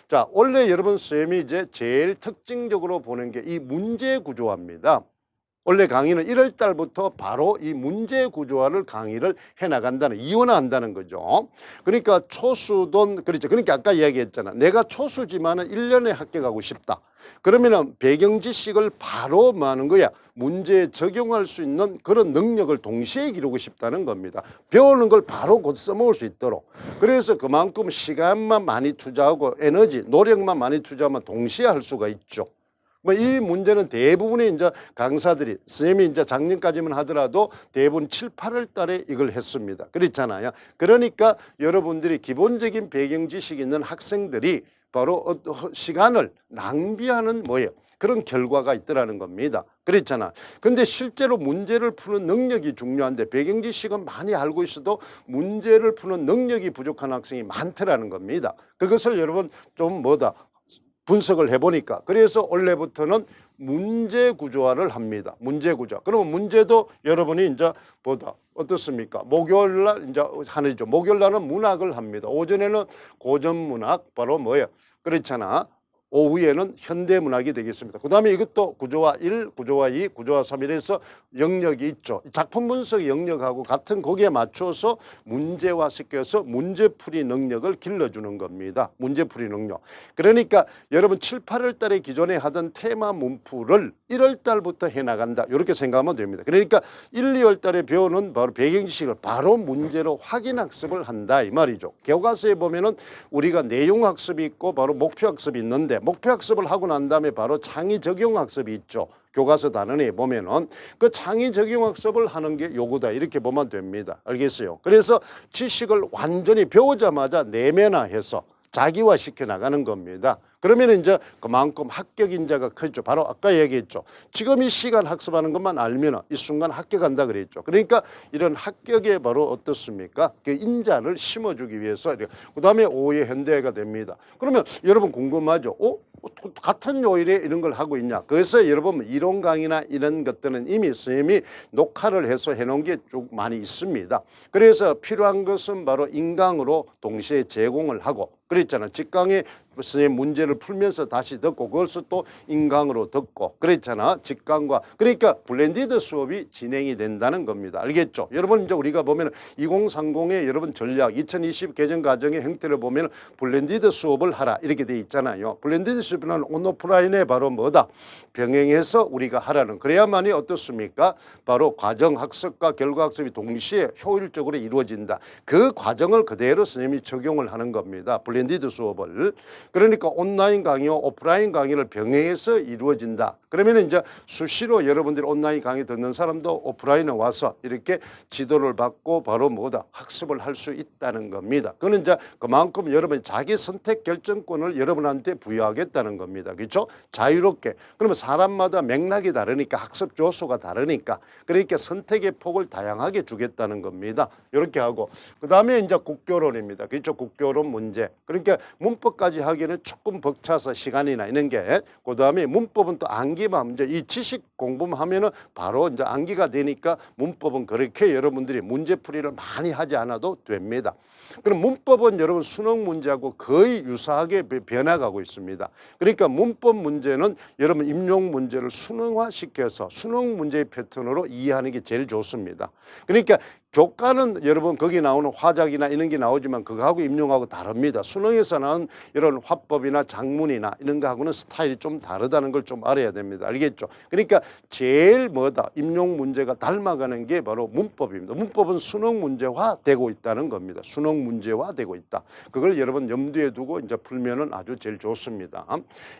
자, 원래 여러분 선생님이 이제 제일 특징적으로 보는 게 이 문제 구조화입니다. 원래 강의는 1월 달부터 바로 이 문제 구조화를 강의를 해나간다는, 이원화한다는 거죠. 그러니까 초수돈, 그렇죠. 그러니까 아까 이야기했잖아. 내가 초수지만은 1년에 합격하고 싶다. 그러면은 배경 지식을 바로 뭐 하는 거야? 문제에 적용할 수 있는 그런 능력을 동시에 기르고 싶다는 겁니다. 배우는 걸 바로 곧 써먹을 수 있도록. 그래서 그만큼 시간만 많이 투자하고 에너지, 노력만 많이 투자하면 동시에 할 수가 있죠. 뭐 이 문제는 대부분의 이제 강사들이, 선생님이 이제 작년까지만 하더라도 대부분 7, 8월 달에 이걸 했습니다. 그렇잖아요. 그러니까 여러분들이 기본적인 배경 지식이 있는 학생들이 바로 시간을 낭비하는 뭐예요? 그런 결과가 있더라는 겁니다. 그렇잖아. 근데 실제로 문제를 푸는 능력이 중요한데 배경 지식은 많이 알고 있어도 문제를 푸는 능력이 부족한 학생이 많더라는 겁니다. 그것을 여러분 좀 뭐다? 분석을 해보니까 그래서 올해부터는 문제 구조화를 합니다. 문제 구조. 그러면 문제도 여러분이 이제 보다 어떻습니까? 목요일 날 이제 하늘이죠. 목요일 날은 문학을 합니다. 오전에는 고전 문학 바로 뭐예요? 그렇잖아. 오후에는 현대문학이 되겠습니다. 그 다음에 이것도 구조화 1, 구조화 2, 구조화 3 이래서 영역이 있죠. 작품 분석 영역하고 같은 거기에 맞춰서 문제화시켜서 문제풀이 능력을 길러주는 겁니다. 문제풀이 능력. 그러니까 여러분 7, 8월 달에 기존에 하던 테마 문풀을 1월 달부터 해나간다. 이렇게 생각하면 됩니다. 그러니까 1, 2월 달에 배우는 바로 배경지식을 바로 문제로 확인학습을 한다 이 말이죠. 교과서에 보면은 우리가 내용학습이 있고 바로 목표학습이 있는데 목표학습을 하고 난 다음에 바로 창의적용학습이 있죠. 교과서 단원에 보면은 그 창의적용학습을 하는 게 요거다 이렇게 보면 됩니다. 알겠어요? 그래서 지식을 완전히 배우자마자 내면화해서 자기화시켜 나가는 겁니다. 그러면 이제 그만큼 합격 인자가 크죠. 바로 아까 얘기했죠. 지금 이 시간 학습하는 것만 알면 이 순간 합격한다 그랬죠. 그러니까 이런 합격에 바로 어떻습니까? 그 인자를 심어주기 위해서 그다음에 오후에 현대가 됩니다. 그러면 여러분 궁금하죠? 같은 요일에 이런 걸 하고 있냐? 그래서 여러분 이론 강의나 이런 것들은 이미 선생님이 녹화를 해서 해놓은 게 쭉 많이 있습니다. 그래서 필요한 것은 바로 인강으로 동시에 제공을 하고 그랬잖아. 직강에 선생님 문제를 풀면서 다시 듣고 그것을 또 인강으로 듣고 그랬잖아. 직강과 그러니까 블렌디드 수업이 진행이 된다는 겁니다. 알겠죠? 여러분 이제 우리가 보면 2030의 여러분 전략 2020 개정 과정의 형태를 보면 블렌디드 수업을 하라 이렇게 돼 있잖아요. 블렌디드 수업은 온오프라인에 바로 뭐다? 병행해서 우리가 하라는 그래야만이 어떻습니까? 바로 과정 학습과 결과 학습이 동시에 효율적으로 이루어진다. 그 과정을 그대로 선생님이 적용을 하는 겁니다. 블렌디드 수업을. 그러니까 온라인 강의와 오프라인 강의를 병행해서 이루어진다. 그러면 이제 수시로 여러분들이 온라인 강의 듣는 사람도 오프라인에 와서 이렇게 지도를 받고 바로 뭐다 학습을 할 수 있다는 겁니다. 그는 이제 그만큼 여러분 자기 선택 결정권을 여러분한테 부여하겠다는 겁니다. 그렇죠? 자유롭게. 그러면 사람마다 맥락이 다르니까 학습 조수가 다르니까 그러니까 선택의 폭을 다양하게 주겠다는 겁니다. 이렇게 하고 그다음에 이제 국교론입니다. 그렇죠? 국교론 문제. 그러니까 문법까지 하기에는 조금 벅차서 시간이나 이런 게 그다음에 문법은 또 암기만 이제 이 지식 공부만 하면은 바로 이제 암기가 되니까 문법은 그렇게 여러분들이 문제풀이를 많이 하지 않아도 됩니다. 그럼 문법은 여러분 수능 문제하고 거의 유사하게 변화가고 있습니다. 그러니까 문법 문제는 여러분 임용 문제를 수능화시켜서 수능 문제의 패턴으로 이해하는 게 제일 좋습니다. 그러니까 교과는 여러분 거기 나오는 화작이나 이런 게 나오지만 그거하고 임용하고 다릅니다. 수능에서 나온 이런 화법이나 작문이나 이런 거하고는 스타일이 좀 다르다는 걸 좀 알아야 됩니다. 알겠죠? 그러니까 제일 뭐다 임용 문제가 닮아가는 게 바로 문법입니다. 문법은 수능 문제화되고 있다는 겁니다. 수능 문제화되고 있다. 그걸 여러분 염두에 두고 이제 풀면은 아주 제일 좋습니다.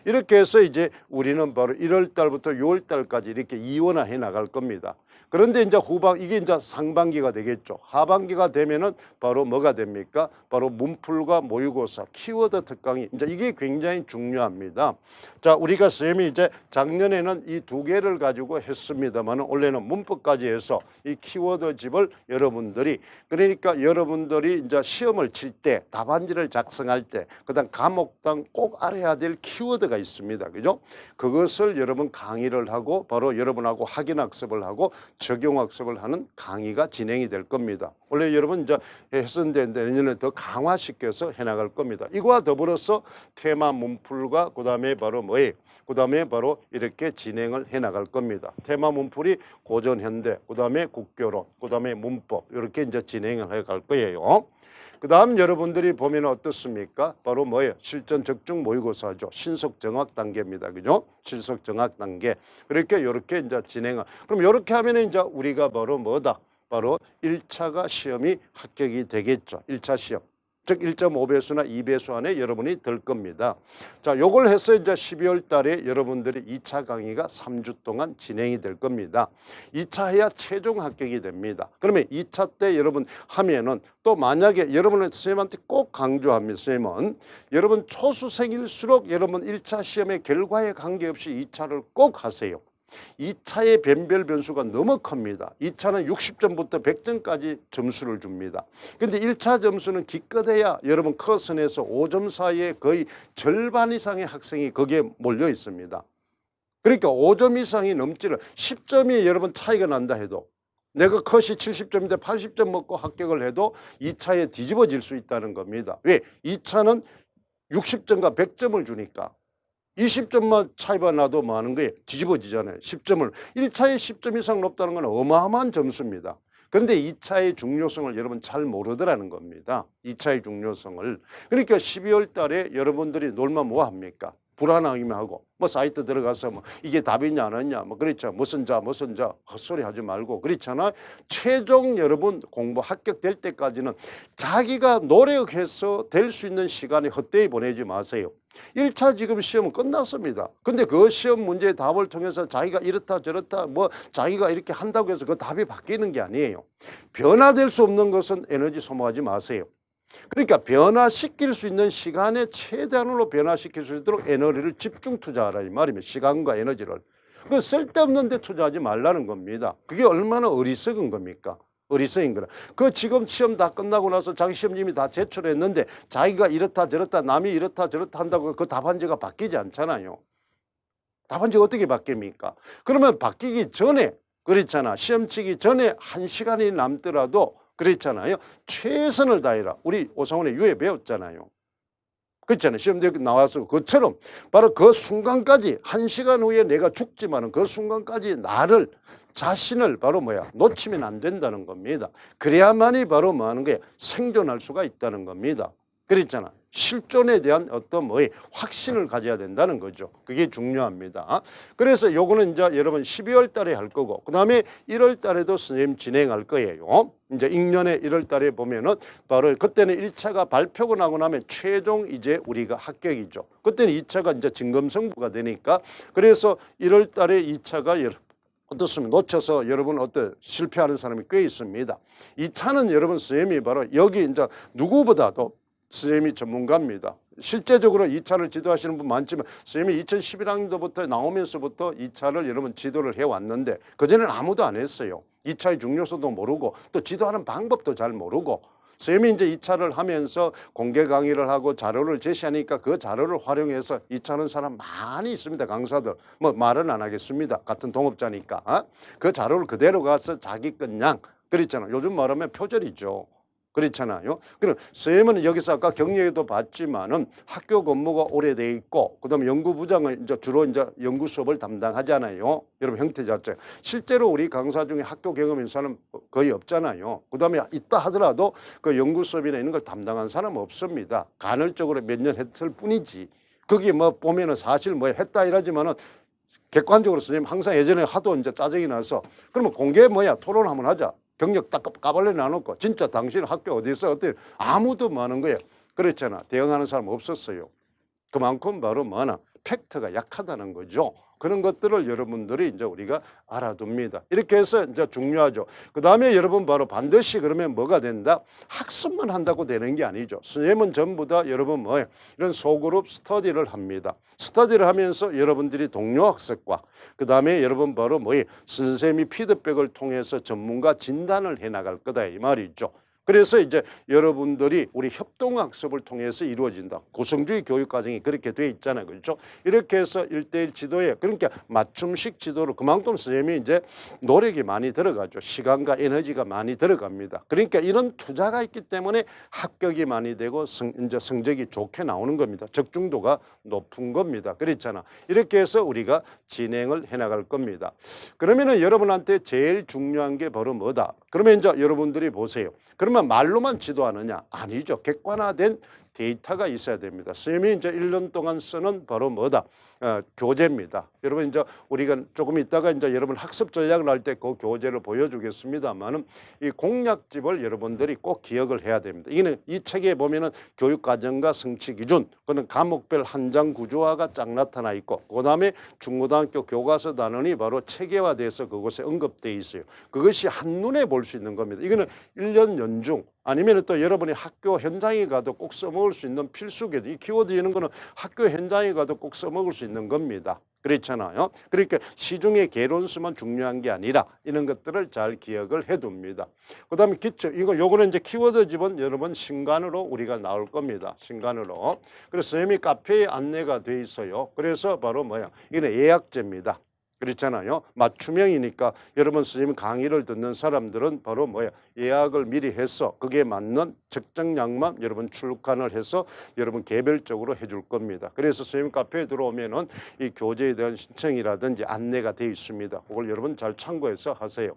이렇게 해서 이제 우리는 바로 1월 달부터 6월 달까지 이렇게 이원화해 나갈 겁니다. 그런데 이제 이게 이제 상반기가 되겠죠. 하반기가 되면은 바로 뭐가 됩니까? 바로 문풀과 모의고사, 키워드 특강이 이제 이게 굉장히 중요합니다. 자, 우리가 선생님이 이제 작년에는 이 두 개를 가지고 했습니다만 올해는 문법까지 해서 이 키워드 집을 여러분들이 그러니까 여러분들이 이제 시험을 칠 때 답안지를 작성할 때 그다음 과목당 꼭 알아야 될 키워드가 있습니다. 그죠? 그것을 여러분 강의를 하고 바로 여러분하고 확인 학습을 하고 적용 학습을 하는 강의가 진행이 될 될 겁니다. 원래 여러분 이제 했었는데 내년에 더 강화시켜서 해나갈 겁니다. 이거와 더불어서 테마 문풀과 그다음에 바로 뭐예요? 그다음에 바로 이렇게 진행을 해나갈 겁니다. 테마 문풀이 고전 현대, 그다음에 국교론, 그다음에 문법 이렇게 이제 진행을 해갈 거예요. 그다음 여러분들이 보면 어떻습니까? 바로 뭐예요? 실전 적중 모의고사죠. 신속 정확 단계입니다. 그죠? 신속 정확 단계. 그렇게 이렇게 이제 진행을. 그럼 이렇게 하면 이제 우리가 바로 뭐다? 바로 1차가 시험이 합격이 되겠죠. 1차 시험. 즉 1.5배수나 2배수 안에 여러분이 들 겁니다. 자, 요걸 해서 이제 12월 달에 여러분들이 2차 강의가 3주 동안 진행이 될 겁니다. 2차 해야 최종 합격이 됩니다. 그러면 2차 때 여러분 하면은 또 만약에 여러분은 선생님한테 꼭 강조합니다. 선생님은 여러분 초수생일수록 여러분 1차 시험의 결과에 관계없이 2차를 꼭 하세요. 2차의 변별 변수가 너무 큽니다. 2차는 60점부터 100점까지 점수를 줍니다. 근데 1차 점수는 기껏해야 여러분 커선에서 5점 사이에 거의 절반 이상의 학생이 거기에 몰려 있습니다. 그러니까 5점 이상이 넘지를 10점이 여러분 차이가 난다 해도 내가 컷이 70점인데 80점 먹고 합격을 해도 2차에 뒤집어질 수 있다는 겁니다. 왜? 2차는 60점과 100점을 주니까 20점만 차이가 나도 뭐 하는 거예요? 뒤집어지잖아요. 10점을. 1차에 10점 이상 높다는 건 어마어마한 점수입니다. 그런데 2차의 중요성을 여러분 잘 모르더라는 겁니다. 2차의 중요성을. 그러니까 12월 달에 여러분들이 놀면 뭐 합니까? 불안하기만 하고 뭐 사이트 들어가서 뭐 이게 답이냐 안 하냐 뭐 그렇죠. 무슨 자 헛소리 하지 말고 그렇잖아. 최종 여러분 공부 합격될 때까지는 자기가 노력해서 될 수 있는 시간에 헛되이 보내지 마세요. 1차 지금 시험은 끝났습니다. 근데 그 시험 문제의 답을 통해서 자기가 이렇다 저렇다 뭐 자기가 이렇게 한다고 해서 그 답이 바뀌는 게 아니에요. 변화될 수 없는 것은 에너지 소모하지 마세요. 그러니까 변화시킬 수 있는 시간에 최대한으로 변화시킬 수 있도록 에너지를 집중 투자하라 이 말이면 시간과 에너지를. 그 쓸데없는 데 투자하지 말라는 겁니다. 그게 얼마나 어리석은 겁니까? 어리석인 거라. 그 지금 시험 다 끝나고 나서 자기 시험님이 다 제출했는데 자기가 이렇다 저렇다 남이 이렇다 저렇다 한다고 그 답안지가 바뀌지 않잖아요. 답안지가 어떻게 바뀝니까? 그러면 바뀌기 전에 그렇잖아. 시험 치기 전에 1시간이 남더라도 그렇잖아요. 최선을 다해라. 우리 오성훈의 유해 배웠잖아요. 그렇잖아요. 시험 나와서 그처럼 바로 그 순간까지 1시간 후에 내가 죽지만은 그 순간까지 나를 자신을 바로 뭐야 놓치면 안 된다는 겁니다. 그래야만이 바로 뭐 하는 거예요? 생존할 수가 있다는 겁니다. 그랬잖아. 실존에 대한 어떤 뭐의 확신을 가져야 된다는 거죠. 그게 중요합니다. 그래서 요거는 이제 여러분 12월 달에 할 거고 그다음에 1월 달에도 선생님 진행할 거예요. 이제 익년에 1월 달에 보면은 바로 그때는 1차가 발표가 나고 나면 최종 이제 우리가 합격이죠. 그때는 2차가 이제 진검승부가 되니까 그래서 1월 달에 2차가 어떻습니까? 놓쳐서 여러분 어떤 실패하는 사람이 꽤 있습니다. 2차는 여러분 선생님이 바로 여기 이제 누구보다도 선생님이 전문가입니다. 실제적으로 2차를 지도하시는 분 많지만 선생님이 2011학년도부터 나오면서부터 2차를 여러분 지도를 해왔는데 그전에는 아무도 안 했어요. 2차의 중요성도 모르고 또 지도하는 방법도 잘 모르고 선생님이 이제 2차를 하면서 공개 강의를 하고 자료를 제시하니까 그 자료를 활용해서 2차는 사람 많이 있습니다. 강사들. 뭐 말은 안 하겠습니다. 같은 동업자니까. 그 자료를 그대로 가서 자기 것냥 그랬잖아요. 요즘 말하면 표절이죠. 그렇잖아요. 그럼 선생님은 여기서 아까 경력에도 봤지만은 학교 근무가 오래돼 있고 그다음에 연구부장은 이제 주로 이제 연구 수업을 담당하잖아요. 여러분 형태 자체. 실제로 우리 강사 중에 학교 경험 있는 사람 거의 없잖아요. 그다음에 있다 하더라도 그 연구 수업이나 이런 걸 담당한 사람은 없습니다. 간헐적으로 몇 년 했을 뿐이지. 거기 뭐 보면은 사실 뭐 했다 이러지만은 객관적으로 선생님 항상 예전에 하도 이제 짜증이 나서 그러면 공개 토론 한번 하자. 경력 딱 까발려 나놓고 진짜 당신 학교 어디 있어? 어때? 아무도 많은 거예요. 그렇잖아. 대응하는 사람 없었어요. 그만큼 바로 뭐나 팩트가 약하다는 거죠. 그런 것들을 여러분들이 이제 우리가 알아둡니다. 이렇게 해서 이제 중요하죠. 그 다음에 여러분 바로 반드시 그러면 뭐가 된다? 학습만 한다고 되는 게 아니죠. 선생님은 전부 다 여러분 뭐예요? 이런 소그룹 스터디를 합니다. 스터디를 하면서 여러분들이 동료 학습과 그 다음에 여러분 바로 뭐예요? 선생님이 피드백을 통해서 전문가 진단을 해 나갈 거다 이 말이죠. 그래서 이제 여러분들이 우리 협동학습을 통해서 이루어진다. 구성주의 교육과정이 그렇게 돼 있잖아요. 그렇죠? 이렇게 해서 1대1 지도에 그러니까 맞춤식 지도로 그만큼 선생님이 이제 노력이 많이 들어가죠. 시간과 에너지가 많이 들어갑니다. 그러니까 이런 투자가 있기 때문에 합격이 많이 되고 이제 성적이 좋게 나오는 겁니다. 적중도가 높은 겁니다. 그렇잖아. 이렇게 해서 우리가 진행을 해나갈 겁니다. 그러면은 여러분한테 제일 중요한 게 바로 뭐다? 그러면 이제 여러분들이 보세요. 그러면 말로만 지도하느냐? 아니죠. 객관화된 데이터가 있어야 됩니다. 선생님이 이제 1년 동안 쓰는 바로 뭐다? 교재입니다. 여러분 이제 우리가 조금 있다가 이제 여러분 학습 전략을 할 때 그 교재를 보여주겠습니다만은 이 공략집을 여러분들이 꼭 기억을 해야 됩니다. 이거는 이 책에 보면은 교육과정과 성취 기준, 그는 과목별 한 장 구조화가 쫙 나타나 있고, 그다음에 중고등학교 교과서 단원이 바로 체계화돼서 그곳에 언급돼 있어요. 그것이 한눈에 볼 수 있는 겁니다. 이거는 1년 연중 아니면 또 여러분이 학교 현장에 가도 꼭 써먹을 수 있는 필수 교재. 이 키워드 이런 거는 학교 현장에 가도 꼭 써먹을 수 있는 겁니다. 그렇잖아요. 그러니까 시중의 개론수만 중요한 게 아니라 이런 것들을 잘 기억을 해둡니다. 그다음에 기초 요거는 이제 키워드 집은 여러분 신간으로 우리가 나올 겁니다. 신간으로. 그래서 선생님이 카페에 안내가 돼 있어요. 그래서 바로 뭐야? 이거는 예약제입니다. 그렇잖아요. 맞춤형이니까 여러분 선생님 강의를 듣는 사람들은 바로 뭐야? 예약을 미리 해서 그게 맞는 적정량만 여러분 출간을 해서 여러분 개별적으로 해줄 겁니다. 그래서 선생님 카페에 들어오면은 이 교재에 대한 신청이라든지 안내가 돼 있습니다. 그걸 여러분 잘 참고해서 하세요.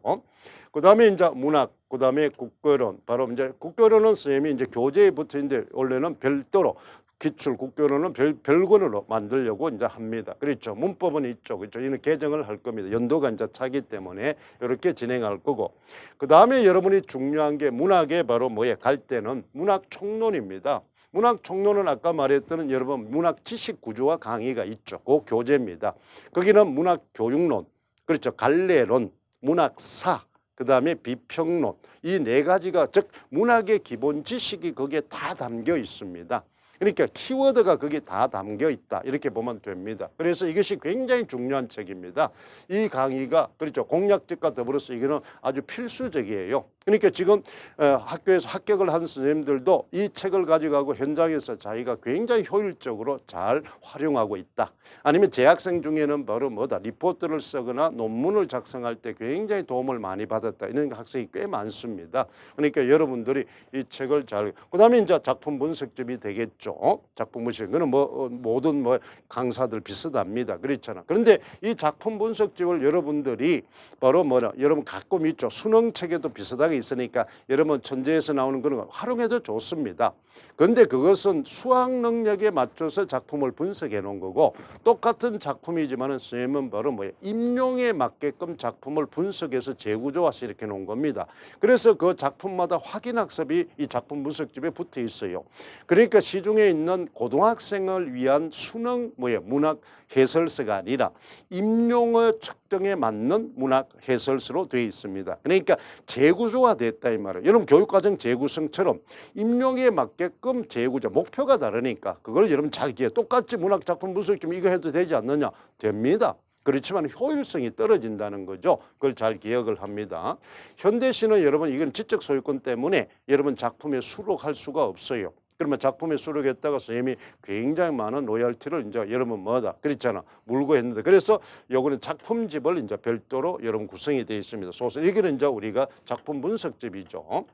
그다음에 이제 문학, 그다음에 국어론. 바로 이제 국어론은 선생님이 이제 교재에 붙어 있는데 원래는 별도로 기출 국교론은 별권으로 만들려고 이제 합니다. 그렇죠. 문법은 있죠. 그렇죠. 이는 개정을 할 겁니다. 연도가 이제 차기 때문에 이렇게 진행할 거고. 그 다음에 여러분이 중요한 게 문학에 바로 뭐에 갈 때는 문학 총론입니다. 문학 총론은 아까 말했던 여러분 문학 지식 구조와 강의가 있죠. 그 교재입니다. 거기는 문학 교육론, 그렇죠. 갈래론, 문학사, 그 다음에 비평론 이 네 가지가 즉 문학의 기본 지식이 거기에 다 담겨 있습니다. 그러니까 키워드가 거기에 다 담겨 있다 이렇게 보면 됩니다. 그래서 이것이 굉장히 중요한 책입니다. 이 강의가 그렇죠. 공략책과 더불어서 이거는 아주 필수적이에요. 그러니까 지금 학교에서 합격을 한 선생님들도 이 책을 가져가고 현장에서 자기가 굉장히 효율적으로 잘 활용하고 있다. 아니면 재학생 중에는 바로 뭐다? 리포트를 쓰거나 논문을 작성할 때 굉장히 도움을 많이 받았다. 이런 학생이 꽤 많습니다. 그러니까 여러분들이 이 책을 잘 그다음에 이제 작품 분석집이 되겠죠. 작품 분석 그는 모든 강사들 비슷합니다. 그렇잖아. 그런데 이 작품 분석집을 여러분들이 바로 여러분 가끔 있죠. 수능 책에도 비슷하게 있으니까 여러분 천재에서 나오는 그런 거 활용해도 좋습니다. 그런데 그것은 수학 능력에 맞춰서 작품을 분석해 놓은 거고 똑같은 작품이지만은 선생님은 바로 임용에 맞게끔 작품을 분석해서 재구조화해서 이렇게 놓은 겁니다. 그래서 그 작품마다 확인 학습이 이 작품 분석집에 붙어 있어요. 그러니까 시중에 있는 고등학생을 위한 수능 문학 해설서가 아니라 임용의 측정에 맞는 문학 해설서로 되어 있습니다. 그러니까 재구조화됐다 이 말이에요. 여러분 교육과정 재구성처럼 임용에 맞게끔 재구조 목표가 다르니까 그걸 여러분 잘 기억해. 똑같이 문학 작품 분석 좀 이거 해도 되지 않느냐? 됩니다. 그렇지만 효율성이 떨어진다는 거죠. 그걸 잘 기억을 합니다. 현대시는 여러분 이건 지적 소유권 때문에 여러분 작품에 수록할 수가 없어요. 그러면 작품에 수록했다가 선생님이 굉장히 많은 로열티를 이제 여러분 그렇잖아. 물고 했는데 그래서 요거는 작품집을 이제 별도로 여러분 구성이 되어 있습니다. 소설 이게는 이제 우리가 작품 분석집이죠.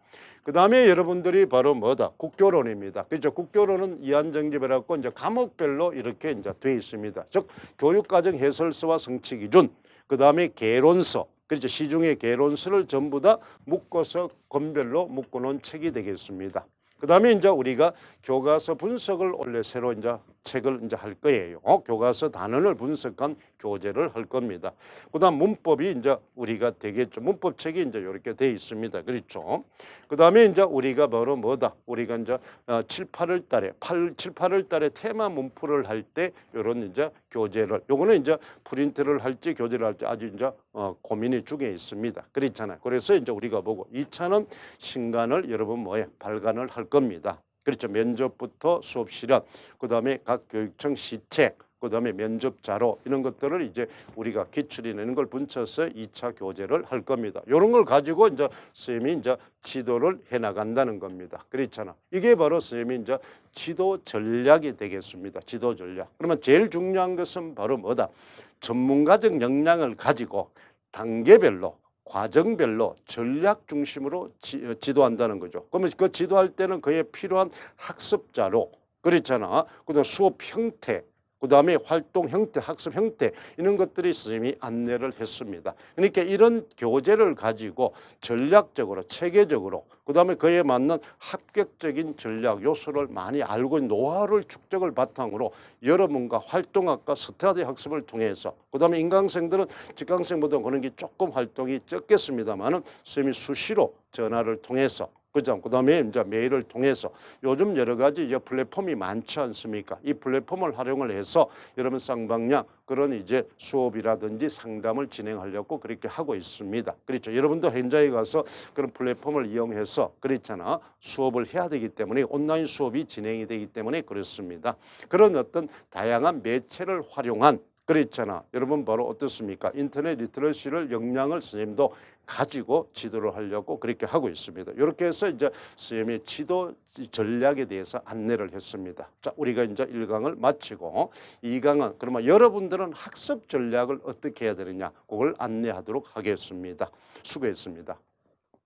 그 다음에 여러분들이 바로 국교론입니다. 그렇죠. 국교론은 이한정집이라고 이제 과목별로 이렇게 이제 되어 있습니다. 즉 교육과정 해설서와 성취 기준, 그 다음에 개론서. 그렇죠. 시중의 개론서를 전부 다 묶어서 권별로 묶어놓은 책이 되겠습니다. 그 다음에 이제 우리가 교과서 분석을 원래 새로 이제 책을 이제 할 거예요. 교과서 단원을 분석한 교재를 할 겁니다. 그 다음 문법이 이제 우리가 되겠죠. 문법책이 이제 이렇게 돼 있습니다. 그렇죠. 그 다음에 이제 우리가 바로 우리가 이제 7, 8월 달에 7, 8월 달에 테마 문풀을 할 때 이런 이제 교재를 요거는 이제 프린트를 할지 교재를 할지 아주 이제 고민이 중에 있습니다. 그렇잖아요. 그래서 이제 우리가 보고 2차는 신간을 여러분 발간을 할 겁니다. 그렇죠. 면접부터 수업 실현, 그 다음에 각 교육청 시책, 그다음에 면접 자료 이런 것들을 이제 우리가 기출이 내는 걸 분쳐서 2차 교재를 할 겁니다. 이런 걸 가지고 이제 선생님이 이제 지도를 해 나간다는 겁니다. 그렇잖아. 이게 바로 선생님이 이제 지도 전략이 되겠습니다. 지도 전략. 그러면 제일 중요한 것은 바로 뭐다? 전문가적 역량을 가지고 단계별로 과정별로 전략 중심으로 지도한다는 거죠. 그러면 그 지도할 때는 그에 필요한 학습 자료, 그렇잖아. 그다음 수업 형태, 그다음에 활동 형태, 학습 형태 이런 것들이 선생님이 안내를 했습니다. 그러니까 이런 교재를 가지고 전략적으로 체계적으로 그다음에 그에 맞는 합격적인 전략 요소를 많이 알고 노하우를 축적을 바탕으로 여러분과 활동학과 스터디 학습을 통해서 그다음에 인강생들은 직강생보다 그런 게 조금 활동이 적겠습니다만은 선생님이 수시로 전화를 통해서 그죠? 그다음에 이제 메일을 통해서 요즘 여러 가지 이제 플랫폼이 많지 않습니까? 이 플랫폼을 활용을 해서 여러분 쌍방향 그런 이제 수업이라든지 상담을 진행하려고 그렇게 하고 있습니다. 그렇죠? 여러분도 현장에 가서 그런 플랫폼을 이용해서 그렇잖아. 수업을 해야 되기 때문에 온라인 수업이 진행이 되기 때문에 그렇습니다. 그런 어떤 다양한 매체를 활용한 그렇잖아. 여러분 바로 어떻습니까? 인터넷 리터러시를 역량을 선생님도 가지고 지도를 하려고 그렇게 하고 있습니다. 이렇게 해서 이제 선생님의 지도 전략에 대해서 안내를 했습니다. 자, 우리가 이제 1강을 마치고 2강은 그러면 여러분들은 학습 전략을 어떻게 해야 되느냐 그걸 안내하도록 하겠습니다. 수고했습니다.